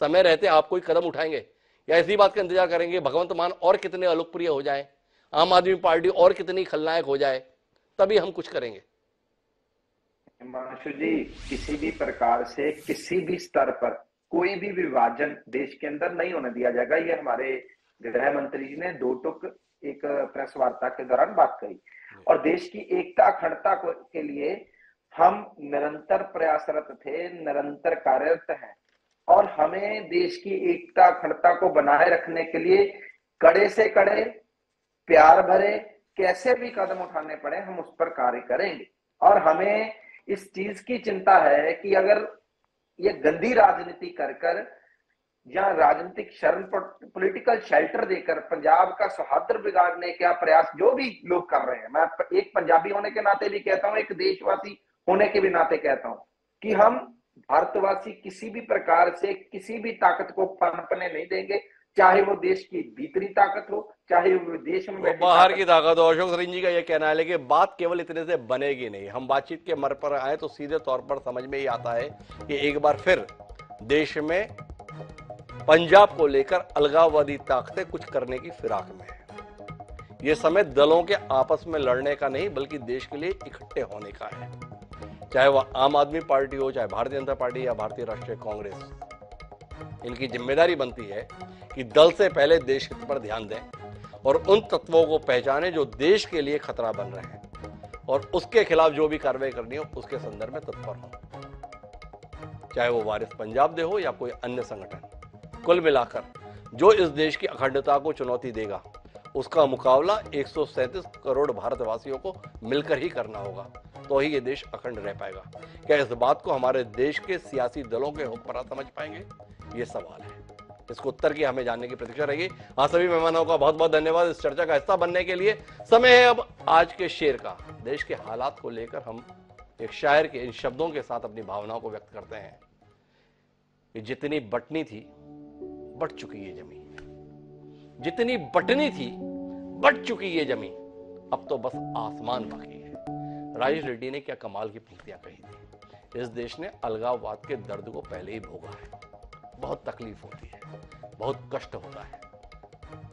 समय रहते आप कोई कदम उठाएंगे या इसी बात का इंतजार करेंगे भगवंत मान और कितने अलोकप्रिय हो जाए, आम आदमी पार्टी और कितनी खलनायक हो जाए, तभी हम कुछ करेंगे? हिमांशु जी, किसी भी प्रकार से किसी भी स्तर पर कोई भी विभाजन देश के अंदर नहीं होने दिया जाएगा। ये हमारे गृह मंत्री जी ने दो टुक एक प्रेस वार्ता के दौरान बात कही। और देश की एकता अखंडता के लिए हम निरंतर प्रयासरत थे, निरंतर कार्यरत हैं और हमें देश की एकता अखंडता को बनाए रखने के लिए कड़े से कड़े प्यार भरे कैसे भी कदम उठाने पड़े हम उस पर कार्य करेंगे। और हमें इस चीज की चिंता है कि अगर ये गंदी राजनीति कर या राजनीतिक शरण पॉलिटिकल शेल्टर देकर पंजाब का सौहार्द बिगाड़ने का प्रयास जो भी लोग कर रहे हैं, मैं एक पंजाबी होने के नाते भी कहता हूं, एक देशवासी होने के भी नाते कहता हूं कि हम भारतवासी किसी भी प्रकार से किसी भी ताकत को पनपने नहीं देंगे, चाहे वो देश की भीतरी ताकत हो, चाहे वो देश में बाहर की ताकत हो। अशोक सरीन जी का यह कहना है, लेकिन बात केवल इतने से बनेगी नहीं। हम बातचीत के मर पर आए तो सीधे तौर पर समझ में ही आता है कि एक बार फिर देश में पंजाब को लेकर अलगाववादी ताकतें कुछ करने की फिराक में है। यह समय दलों के आपस में लड़ने का नहीं बल्कि देश के लिए इकट्ठे होने का है। चाहे वह आम आदमी पार्टी हो, चाहे भारतीय जनता पार्टी या भारतीय राष्ट्रीय कांग्रेस, इनकी जिम्मेदारी बनती है कि दल से पहले देश हित पर ध्यान दें और उन तत्वों को पहचानें जो देश के लिए खतरा बन रहे हैं और उसके खिलाफ जो भी कार्रवाई करनी हो उसके संदर्भ में तत्पर हो, चाहे वो वारिस पंजाब दे हो या कोई अन्य संगठन। कुल मिलाकर जो इस देश की अखंडता को चुनौती देगा उसका मुकाबला 137 करोड़ भारतवासियों को मिलकर ही करना होगा, तो ही ये देश अखंड रह पाएगा। क्या इस बात को हमारे देश के सियासी दलों के हुक्मरान समझ पाएंगे? ये सवाल है। इसको उत्तर की हमें जानने की प्रतीक्षा रहेगी। आप सभी मेहमानों का बहुत बहुत धन्यवाद इस चर्चा का हिस्सा बनने के लिए। समय है अब आज के शेर का। देश के हालात को लेकर हम एक शायर के इन शब्दों के साथ अपनी भावनाओं को व्यक्त करते हैं कि जितनी बटनी थी बट चुकी ये जमीन, जितनी बटनी थी बट चुकी ये जमीन, अब तो बस आसमान बाकी है। राजेश रेड्डी ने क्या कमाल की पंक्तियां कही थी। इस देश ने अलगाववाद के दर्द को पहले ही भोगा है। बहुत तकलीफ होती है, बहुत कष्ट होता है।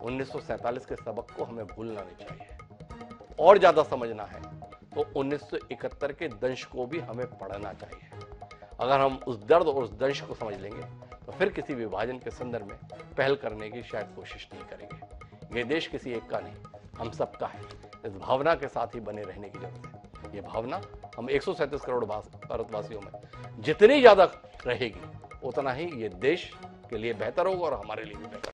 1947 के सबक को हमें भूलना नहीं चाहिए। और ज्यादा समझना है तो 1971 के दंश को भी हमें पढ़ना चाहिए। अगर हम उस दर्द और उस दंश को समझ लेंगे तो फिर किसी विभाजन के संदर्भ में पहल करने की शायद कोशिश नहीं करेंगे। ये देश किसी एक का नहीं, हम सबका है। इस भावना के साथ ही बने रहने की जरूरत है। ये भावना हम 137 करोड़ भारतवासियों में जितनी ज्यादा रहेगी उतना ही ये देश के लिए बेहतर होगा और हमारे लिए भी बेहतर।